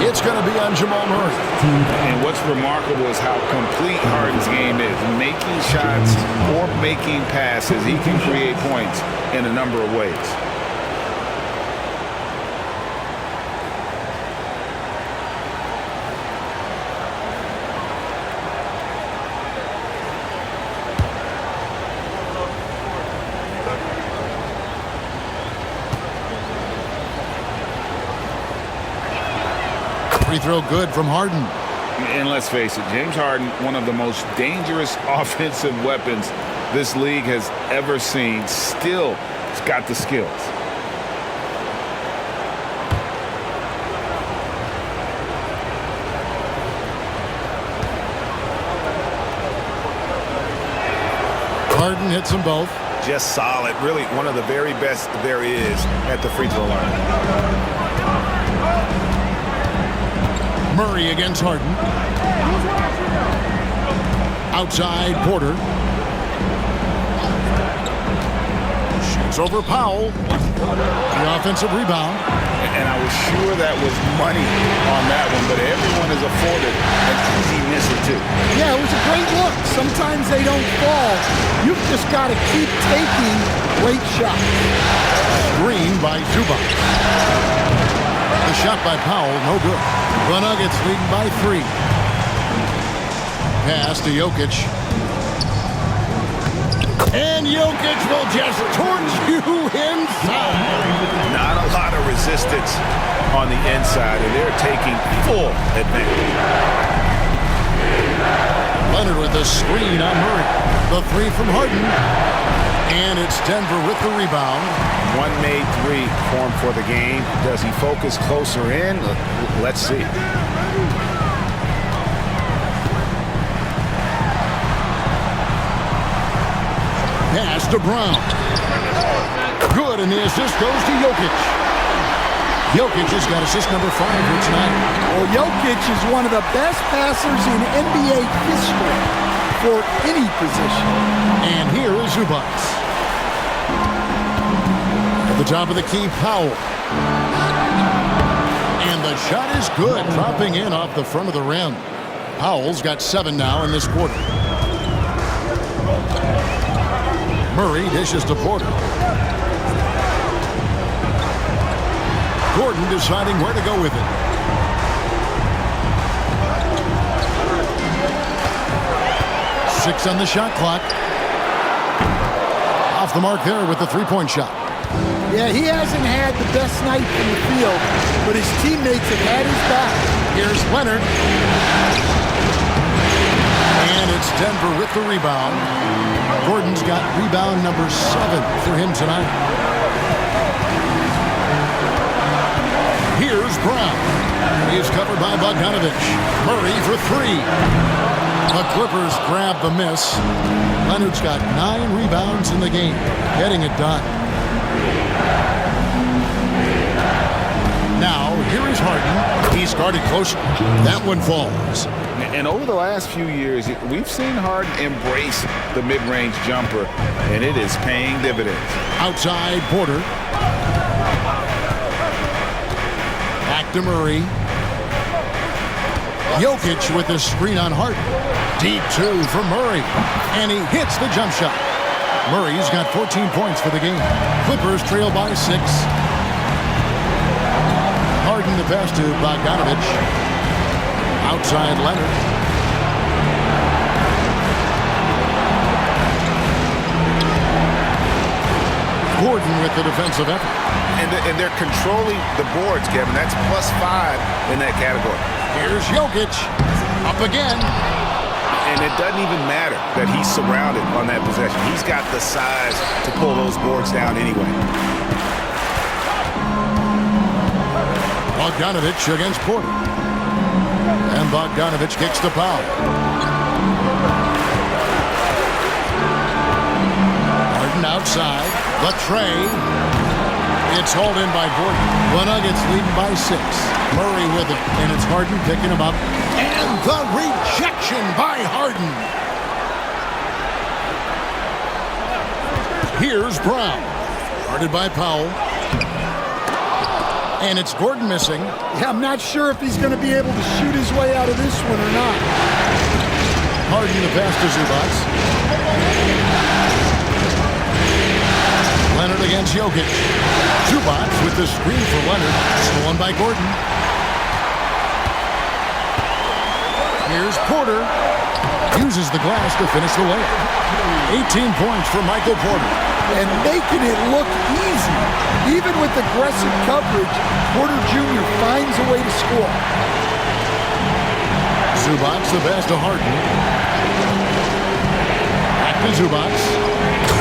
It's going to be on Jamal Murray.
And what's remarkable is how complete Harden's game is. Making shots or making passes, he can create points in a number of ways.
free throw good from Harden.
And let's face it, James Harden, one of the most dangerous offensive weapons this league has ever seen, still has got the skills.
Harden hits them both.
Just solid. Really one of the very best there is at the free throw line.
Murray against Harden. Outside, Porter. Shoots over Powell. The offensive rebound.
And I was sure that was money on that one, but everyone is afforded an easy miss or two.
Yeah, it was a great look. Sometimes they don't fall. You've just got to keep taking great shots.
Screen by Zubac. The shot by Powell, no good. The Nuggets leading by 3. Pass to Jokic. And Jokic will just torch you inside.
Not a lot of resistance on the inside, and they're taking full advantage.
Leonard with the screen on Murray. The 3 from Harden. And it's Denver with the rebound.
One made 3 for him for the game. Does he focus closer in? Let's see.
Pass to Brown. Good, and the assist goes to Jokic. Jokic has got assist number 5 here tonight.
Well, Jokic is one of the best passers in NBA history for any position.
And here is Zubac. At the top of the key, Powell. And the shot is good, dropping in off the front of the rim. Powell's got 7 now in this quarter. Murray dishes to Porter. Gordon deciding where to go with it. Six on the shot clock. Off the mark there with the three-point shot.
Yeah, he hasn't had the best night from the field, but his teammates have had his back.
Here's Leonard. And it's Denver with the rebound. Gordon's got rebound number 7 for him tonight. Here's Brown. He's covered by Bogdanovich. Murray for 3. The Clippers grab the miss. Leonard's got 9 rebounds in the game, getting it done. Now, here is Harden. He's guarded closer. That one falls.
And over the last few years, we've seen Harden embrace the mid-range jumper, and it is paying dividends.
Outside, Porter. Back to Murray. Jokic with the screen on Harden. Deep 2 for Murray. And he hits the jump shot. Murray's got 14 points for the game. Clippers trail by 6. Harden the pass to Bogdanovich. Outside Leonard. Gordon with the defensive effort.
And they're controlling the boards, Kevin. That's +5 in that category.
Here's Jokic. Up again.
And it doesn't even matter that he's surrounded on that possession. He's got the size to pull those boards down anyway.
Bogdanovich against Porter. And Bogdanovich kicks the foul. Harden outside. The tray. It's hauled in by Gordon. The Nuggets leading by 6. Murray with it. And it's Harden picking him up. And the rejection by Harden. Here's Brown. Guarded by Powell. And it's Gordon missing.
Yeah, I'm not sure if he's going to be able to shoot his way out of this one or not.
Harden the pass to Zubac. Leonard against Jokic. Zubac with the screen for Leonard. Stolen by Gordon. Here's Porter. Uses the glass to finish the layup. 18 points for Michael Porter.
And making it look easy. Even with aggressive coverage, Porter Jr. finds a way to score.
Zubac, the pass to Harden. Back to Zubac.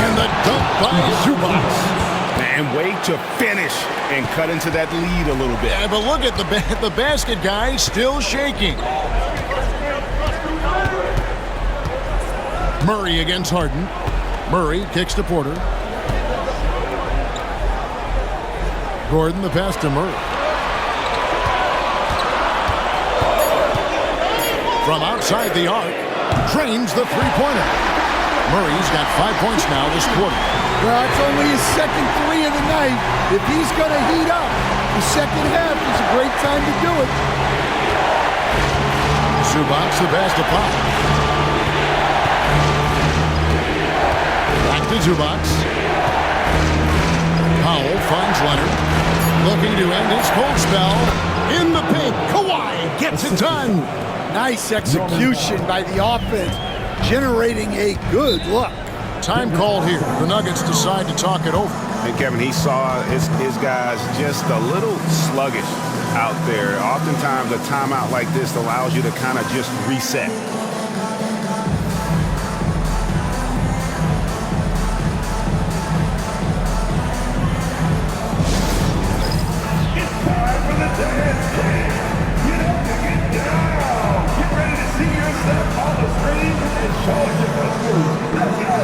And the dunk by Zubac.
And wait to finish and cut into that lead a little bit.
Yeah, but look at the basket guy still shaking. Murray against Harden. Murray kicks to Porter. Gordon, the pass to Murray. From outside the arc, drains the three-pointer. Murray's got 5 points now this quarter.
Well, it's only his second three of the night. If he's going to heat up, the second half is a great time to do it.
Zubac, the pass to Pop. Back to Zubac. Powell finds Leonard. Looking to end his cold spell. In the paint, Kawhi gets it done.
Nice execution by the offense, generating a good look.
Time called here. The Nuggets decide to talk it over.
And Kevin, he saw his guys just a little sluggish out there. Oftentimes a timeout like this allows you to kind of just reset.
It's time for the dance game. You have to get down. Get ready to see yourself on the screen and show us your best moves. Let's go.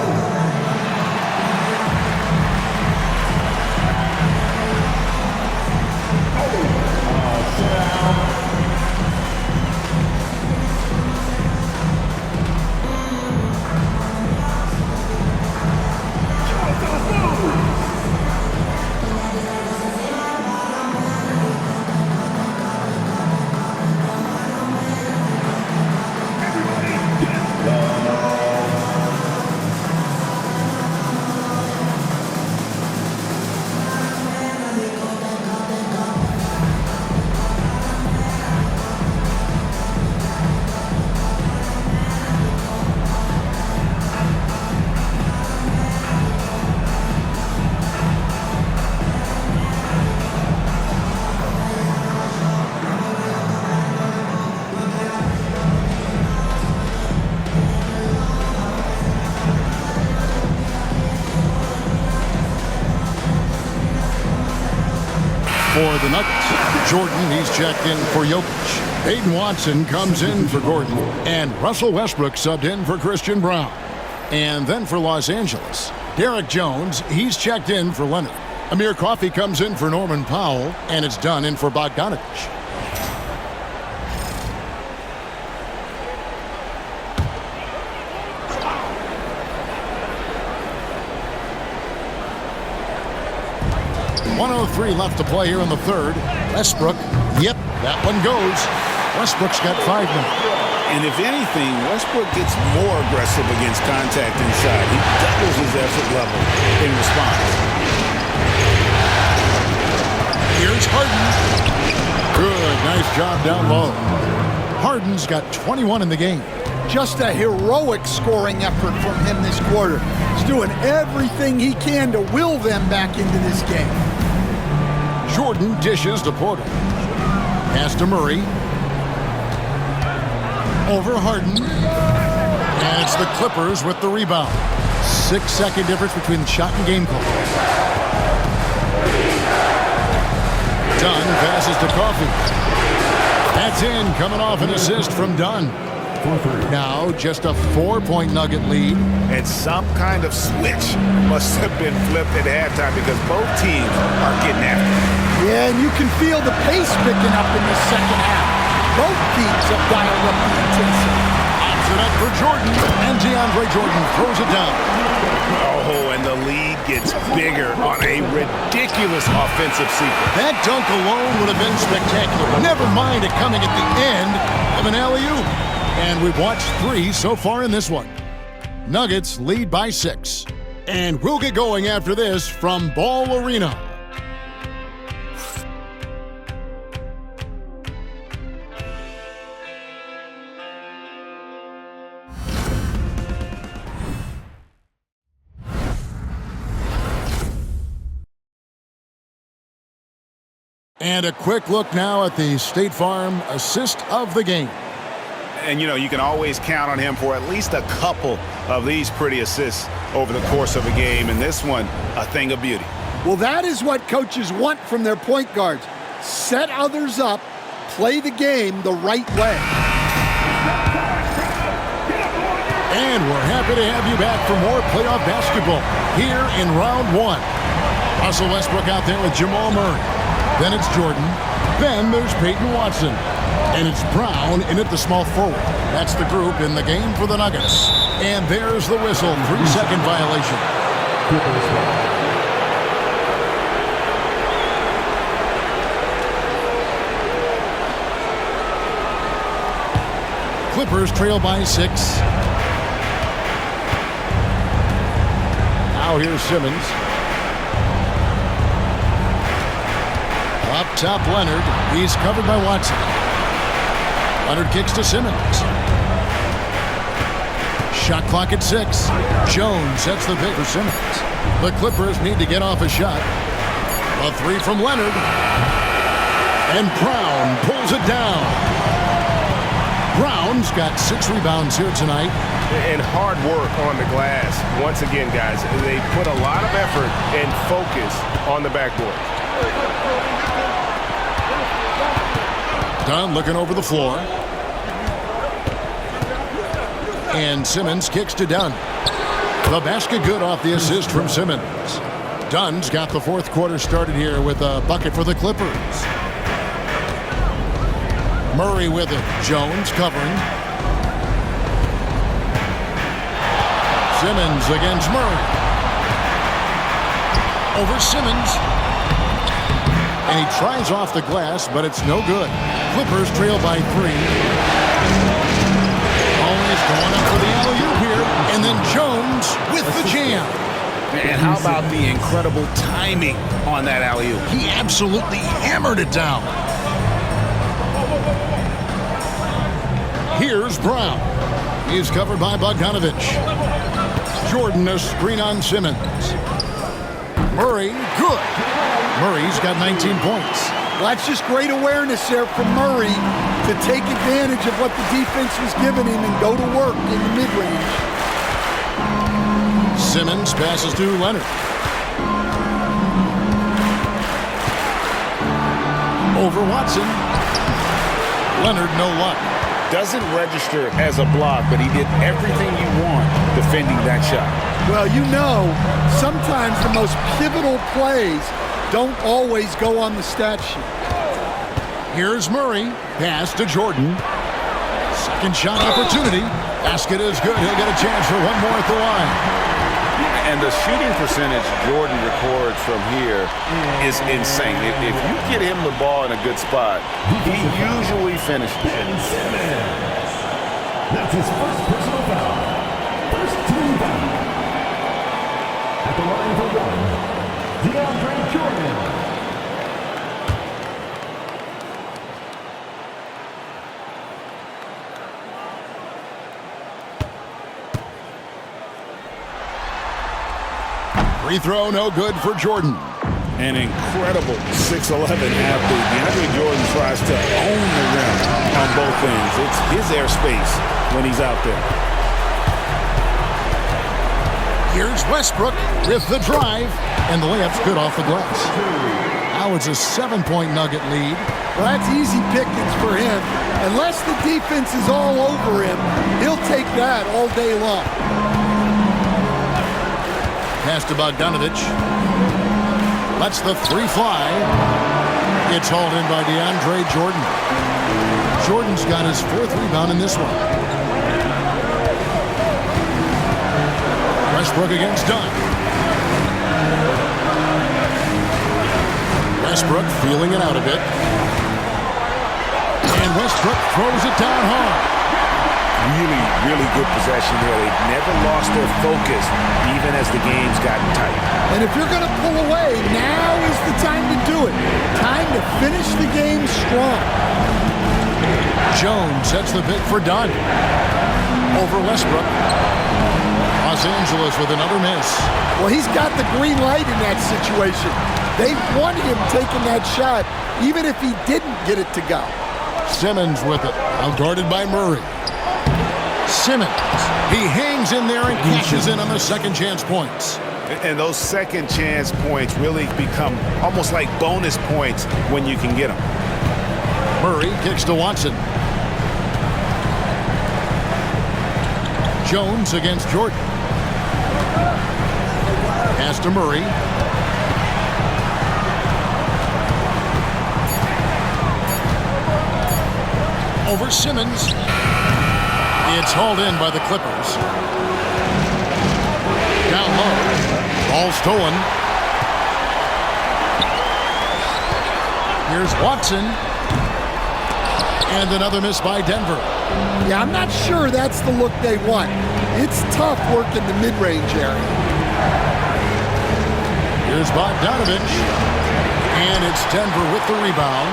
For the Nuggets, Jordan, he's checked in for Jokic. Aiden Watson comes in for Gordon. And Russell Westbrook subbed in for Christian Brown. And then for Los Angeles, Derek Jones, he's checked in for Leonard. Amir Coffey comes in for Norman Powell. And it's done in for Bogdanovich. .103 left to play here in the third. Westbrook, yep, that one goes. Westbrook's got 5 minutes.
And if anything, Westbrook gets more aggressive against contact inside. He doubles his effort level in response.
Here's Harden. Good, nice job down low. Harden's got 21 in the game.
Just a heroic scoring effort from him this quarter. He's doing everything he can to will them back into this game.
Jordan dishes to Porter. Pass to Murray. Over Harden. And it's the Clippers with the rebound. 6-second difference between the shot and game call. Dunn passes to Coffey. That's in, coming off an assist from Dunn. Now just a 4-point Nugget lead.
And some kind of switch must have been flipped at halftime because both teams are getting after it.
Yeah, and you can feel the pace picking up in this second half. Both teams have dialed up the intensity.
Pops it up for Jordan, and DeAndre Jordan throws it down.
Oh, and the lead gets bigger on a ridiculous offensive sequence.
That dunk alone would have been spectacular. Never mind it coming at the end of an alley-oop. And we've watched 3 so far in this one. Nuggets lead by 6. And we'll get going after this from Ball Arena. And a quick look now at the State Farm assist of the game.
And, you can always count on him for at least a couple of these pretty assists over the course of a game. And this one, a thing of beauty.
Well, that is what coaches want from their point guards. Set others up, play the game the right way.
And we're happy to have you back for more playoff basketball here in round one. Russell Westbrook out there with Jamal Murray. Then it's Jordan. Then there's Peyton Watson. And it's Brown in at the small forward. That's the group in the game for the Nuggets. And there's the whistle. 3-second violation. Clippers trail by 6. Now here's Simmons. Up top, Leonard. He's covered by Watson. Leonard kicks to Simmons. Shot clock at 6. Jones sets the pick for Simmons. The Clippers need to get off a shot. A 3 from Leonard. And Brown pulls it down. Brown's got 6 rebounds here tonight.
And hard work on the glass. Once again, guys, they put a lot of effort and focus on the backboard.
Dunn looking over the floor. And Simmons kicks to Dunn. The basket good off the assist from Simmons. Dunn's got the fourth quarter started here with a bucket for the Clippers. Murray with it. Jones covering. Simmons against Murray. Over Simmons. And he tries off the glass, but it's no good. Clippers trail by 3. Always going up for the alley-oop here. And then Jones with the jam.
And how about the incredible timing on that alley-oop?
He absolutely hammered it down. Here's Brown. He's covered by Bogdanovich. Jordan a screen on Simmons. Murray, good. Murray's got 19 points.
Well, that's just great awareness there from Murray to take advantage of what the defense was giving him and go to work in the mid-range.
Simmons passes to Leonard. Over Watson. Leonard, no luck.
Doesn't register as a block, but he did everything you want defending that shot.
Well, sometimes the most pivotal plays don't always go on the stat sheet.
Here's Murray. Pass to Jordan. Second shot opportunity. Basket is good. He'll get a chance for one more at the line.
And the shooting percentage Jordan records from here is insane. If you get him the ball in a good spot, he usually finishes.
That's his first personal foul. First team foul. At the line for 1, DeAndre Jordan.
Free throw, no good for Jordan.
An incredible 6'11" athlete. DeAndre Jordan tries to own the rim on both ends. It's his airspace when he's out there.
Here's Westbrook with the drive, and the layup's good off the glass. Now it's a 7-point Nugget lead.
Well, that's easy pickings for him. Unless the defense is all over him, he'll take that all day long.
Pass to Bogdanovich. Lets the 3 fly. It's hauled in by DeAndre Jordan. Jordan's got his 4th rebound in this one. Westbrook against Dunn. Westbrook feeling it out a bit. And Westbrook throws it down hard.
Really, really good possession there. They've never lost their focus, even as the game's gotten tight.
And if you're going to pull away, now is the time to do it. Time to finish the game strong.
Jones sets the pick for Dunn. Over Westbrook. Los Angeles with another miss.
Well, he's got the green light in that situation. They want him taking that shot, even if he didn't get it to go.
Simmons with it. Outguarded by Murray. Simmons. He hangs in there and cashes in on the second chance points.
And those second chance points really become almost like bonus points when you can get them.
Murray kicks to Watson. Jones against Jordan. Pass to Murray. Over Simmons. It's hauled in by the Clippers. Down low. Ball stolen. Here's Watson. And another miss by Denver.
Yeah, I'm not sure that's the look they want. It's tough work in the mid-range area.
Here's Bogdanovich. And it's Denver with the rebound.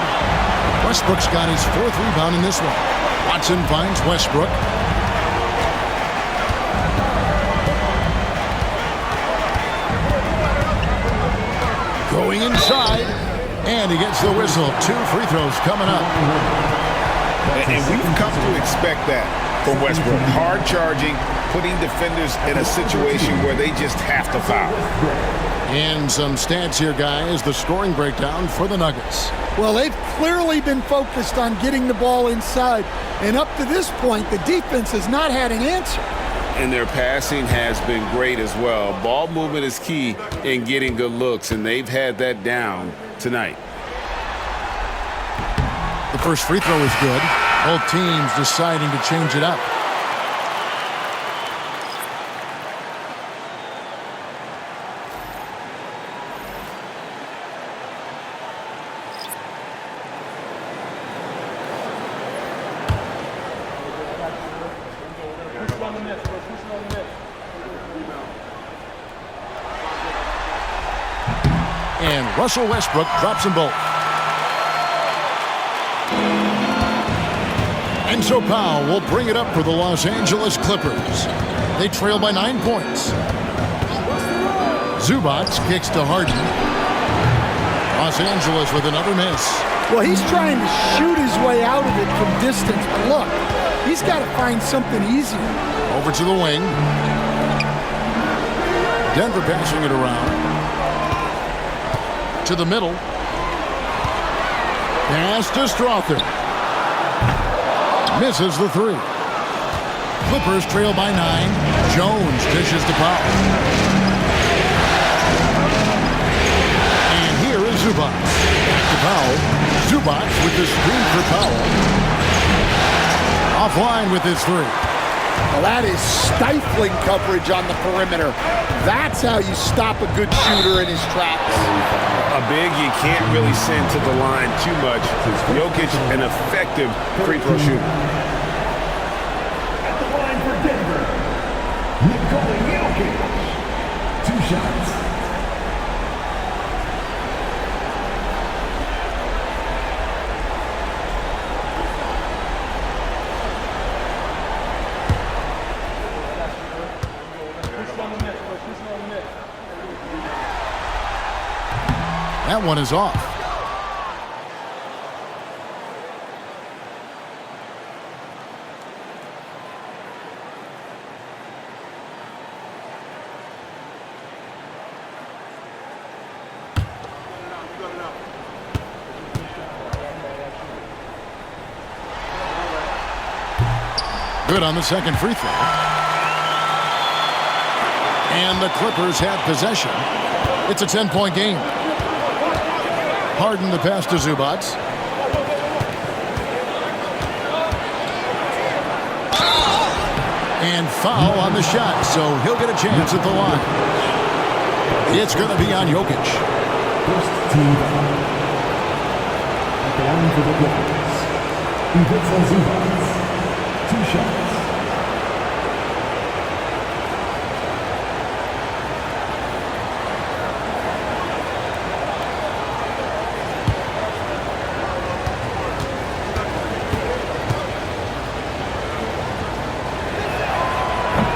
Westbrook's got his fourth rebound in this one. Watson finds Westbrook. Going inside. And he gets the whistle. 2 free throws coming up.
And we've come to expect that from Westbrook. Hard charging, putting defenders in a situation where they just have to foul.
And some stats here, guys. The scoring breakdown for the Nuggets.
Well, they've clearly been focused on getting the ball inside. And up to this point, the defense has not had an answer.
And their passing has been great as well. Ball movement is key in getting good looks, and they've had that down tonight.
The first free throw is good. Both teams deciding to change it up. And Russell Westbrook drops them both. And so Powell will bring it up for the Los Angeles Clippers. They trail by 9 points. Zubac kicks to Harden. Los Angeles with another miss.
Well, he's trying to shoot his way out of it from distance. But look, he's got to find something easier.
Over to the wing. Denver passing it around. To the middle. Pass to Strother. Misses the 3. Clippers trail by 9. Jones dishes to Powell. And here is Zubac. Back to Powell. Zubac with the screen for Powell. Offline with his 3.
Well, that is stifling coverage on the perimeter. That's how you stop a good shooter in his tracks.
A big you can't really send to the line too much. Jokic, an effective free throw shooter.
At the line for Denver, Nikola Jokic. 2 shots.
That one is off. Good on the second free throw. And the Clippers have possession. It's a 10-point game. Harden the pass to Zubac. And foul on the shot, so he'll get a chance at the line. It's going to be on Jokic.
First team foul. At the line for the Clippers, Ivica Zubac. 2 shots.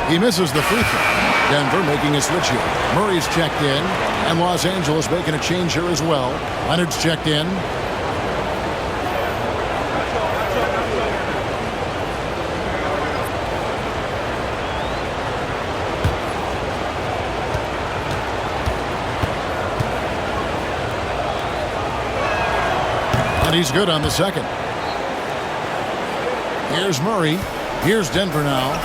He misses the free throw. Denver making a switch here. Murray's checked in, and Los Angeles making a change here as well. Leonard's checked in. And he's good on the second. Here's Murray. Here's Denver now.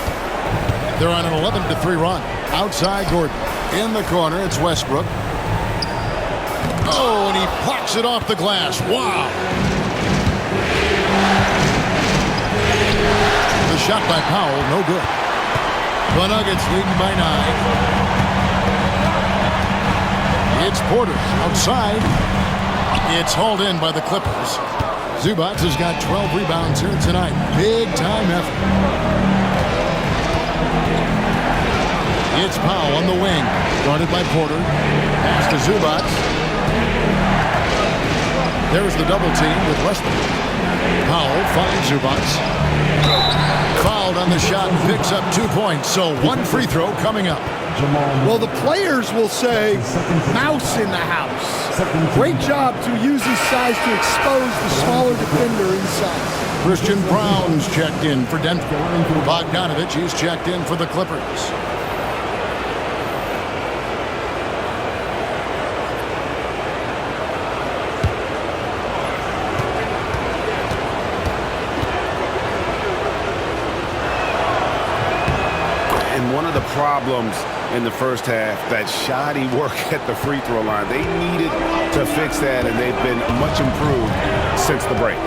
They're on an 11-3 run. Outside Gordon. In the corner, it's Westbrook. Oh, and he plucks it off the glass. Wow. The shot by Powell, no good. The Nuggets leading by 9. It's Porter outside. It's hauled in by the Clippers. Zubac has got 12 rebounds here tonight. Big time effort. It's Powell on the wing. Guarded by Porter. Pass to Zubac. There's the double team with Westbrook. Powell finds Zubac. Fouled on the shot and picks up 2 points. So one free throw coming up.
Well, the players will say, mouse in the house. Great job to use his size to expose the smaller defender inside.
Christian Brown's checked in for Denver. Bogdanovich, he's checked in for the Clippers.
And one of the problems in the first half, that shoddy work at the free throw line. They needed to fix that, and they've been much improved since the break.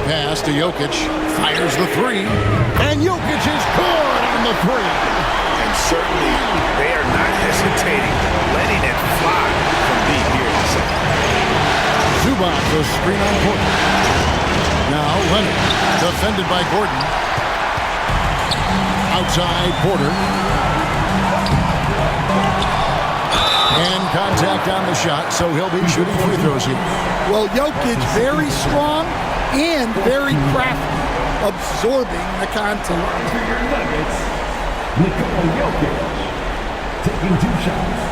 Pass to Jokic. Fires the three. And Jokic is good on the three.
And certainly they are not hesitating, letting it fly from deep here in the second.
Zubac goes screen on Porter. Now Leonard, defended by Gordon. Outside Porter. And contact on the shot, so he'll be shooting free throws here.
Well, Jokic very strong and very crafty, absorbing the contact.
To your Nuggets, Nikola Jokic taking 2 shots.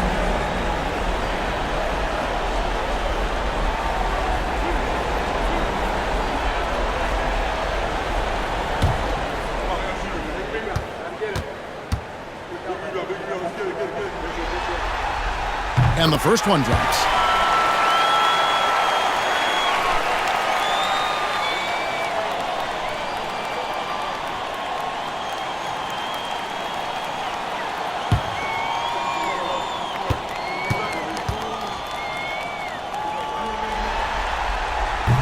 And the first one drops.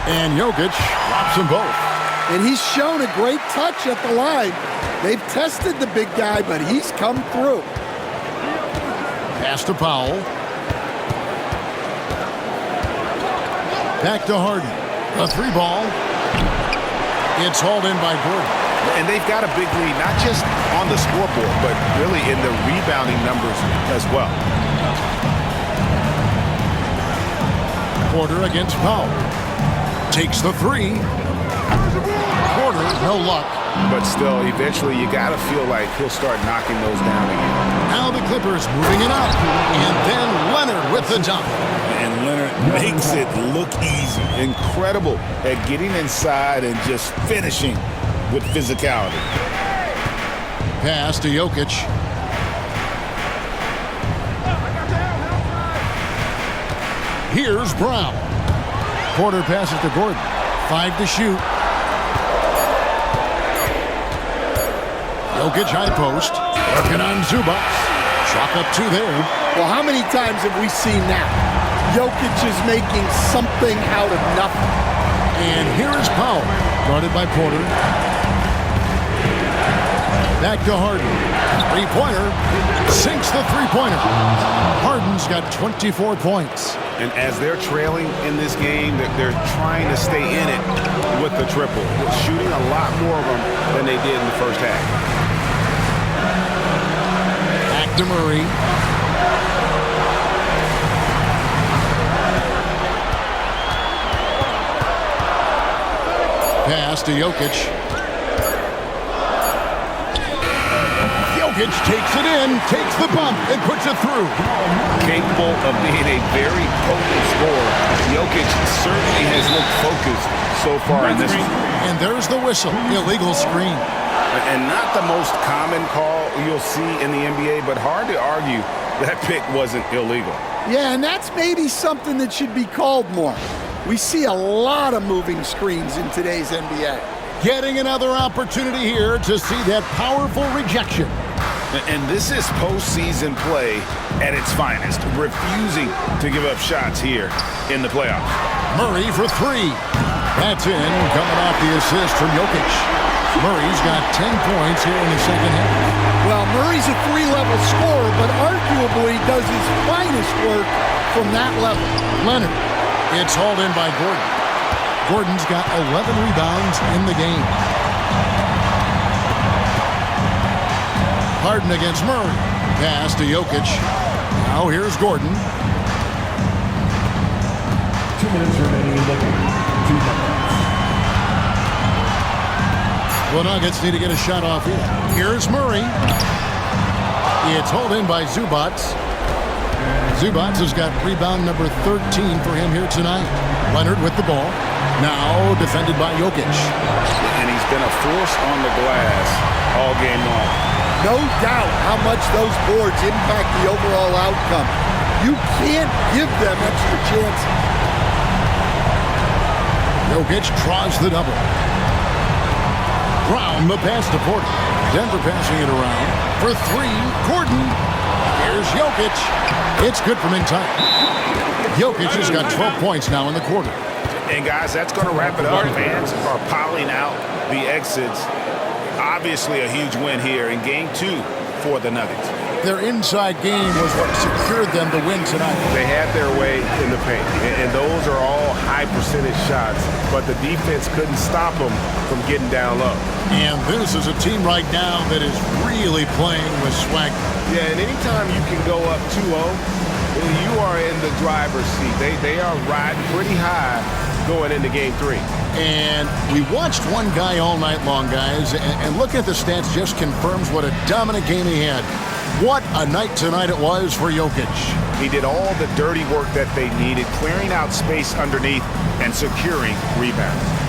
And Jokic drops them both.
And he's shown a great touch at the line. They've tested the big guy, but he's come through.
Pass to Powell. Back to Harden. A 3-ball. It's hauled in by Gordon.
And they've got a big lead, not just on the scoreboard, but really in the rebounding numbers as well.
Porter against Powell. Takes the 3. Porter, no luck.
But still, eventually you got to feel like he'll start knocking those down again.
Now the Clippers moving it up. And then Leonard with the dunk.
And Leonard makes it look easy. Incredible at getting inside and just finishing with physicality.
Pass to Jokic. Here's Brown. Porter passes to Gordon. 5 to shoot. Jokic high post. Working on Zubac. Chalk up 2 there.
Well, how many times have we seen that? Jokic is making something out of nothing.
And here is Powell. Guarded by Porter. Back to Harden. 3-pointer. Sinks the 3-pointer. Harden's got 24 points.
And as they're trailing in this game, they're trying to stay in it with the triple. They're shooting a lot more of them than they did in the first half.
Back to Murray. Pass to Jokic. Jokic takes it in, takes the bump, and puts it through.
Capable of being a very potent scorer. Jokic certainly has looked focused so far in this one.
And there's the whistle. Illegal screen.
And not the most common call you'll see in the NBA, but hard to argue that pick wasn't illegal.
Yeah, and that's maybe something that should be called more. We see a lot of moving screens in today's NBA.
Getting another opportunity here to see that powerful rejection.
And this is postseason play at its finest, refusing to give up shots here in the playoffs.
Murray for three. That's in, coming off the assist from Jokic. Murray's got 10 points here in the second half.
Well, Murray's a three-level scorer, but arguably does his finest work from that level.
Leonard. It's hauled in by Gordon. Gordon's got 11 rebounds in the game. Harden against Murray. Pass to Jokic. Now here's Gordon.
2 minutes remaining in the game. 2 minutes.
The Nuggets need to get a shot off here. Here's Murray. It's hauled in by Zubats. Zubats has got rebound number 13 for him here tonight. Leonard with the ball. Now defended by Jokic.
And he's been a force on the glass all game long.
No doubt how much those boards impact the overall outcome. You can't give them extra chances.
Jokic draws the double. Brown the pass to Porter. Denver passing it around. For three, Gordon. Here's Jokic. It's good from in time. Jokic has got 12 points now in the quarter.
And guys, that's going to wrap it up. Fans are piling out the exits. Obviously a huge win here in game 2 for the Nuggets.
Their inside game was what secured them the win tonight.
They had their way in the paint, and those are all high percentage shots, but the defense couldn't stop them from getting down low.
And this is a team right now that is really playing with swagger.
Yeah, and anytime you can go up 2-0, you are in the driver's seat. They are riding pretty high going into game 3.
And we watched one guy all night long, guys, and looking at the stats just confirms what a dominant game he had. What a night tonight it was for Jokic.
He did all the dirty work that they needed, clearing out space underneath and securing rebounds.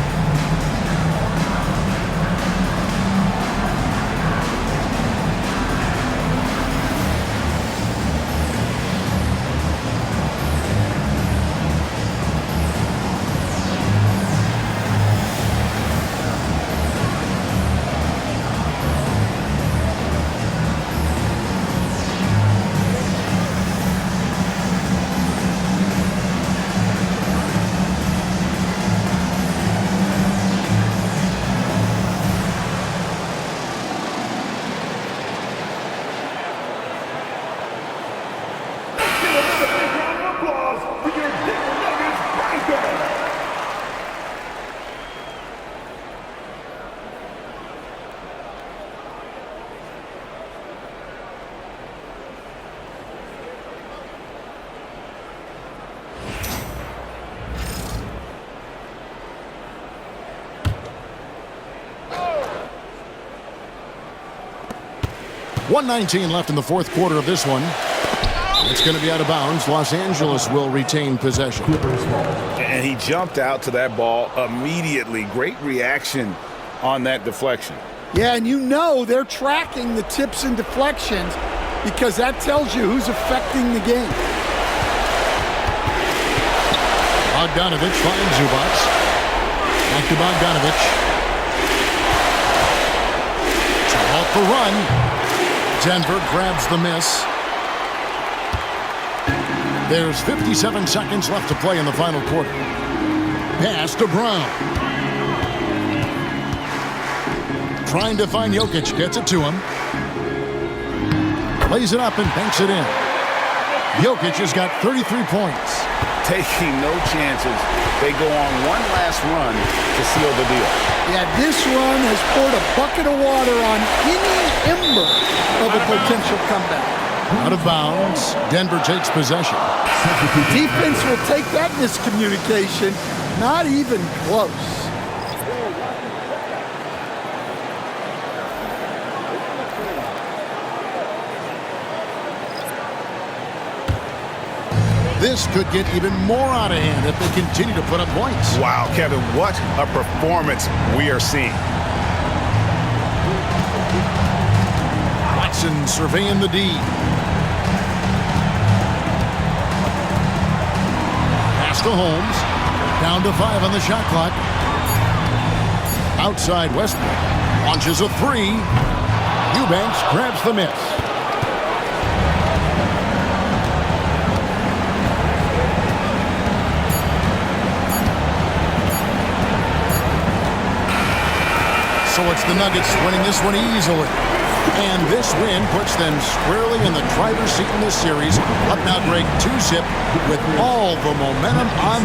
.119 left in the fourth quarter of this one. It's going to be out of bounds. Los Angeles will retain possession.
And he jumped out to that ball immediately. Great reaction on that deflection.
Yeah, and you know they're tracking the tips and deflections because that tells you who's affecting the game.
Bogdanovich finds Zubats. Back to Bogdanovich. It's a halt for run. Denver grabs the miss. There's 57 seconds left to play in the final quarter. Pass to Brown. Trying to find Jokic, gets it to him. Plays it up and banks it in. Jokic has got 33 points.
Taking no chances. They go on one last run to seal the deal.
Yeah, this run has poured a bucket of water on any ember of a potential comeback.
Out of bounds. Denver takes possession.
Defense will take that miscommunication. Not even close.
This could get even more out of hand if they continue to put up points.
Wow, Kevin, what a performance we are seeing. Watson
surveying the D. to Holmes. Down to 5 on the shot clock. Outside Westbrook. Launches a 3. Eubanks grabs the miss. So it's the Nuggets winning this one easily. And this win puts them squarely in the driver's seat in this series. Up now, Greg, 2-zip with all the momentum on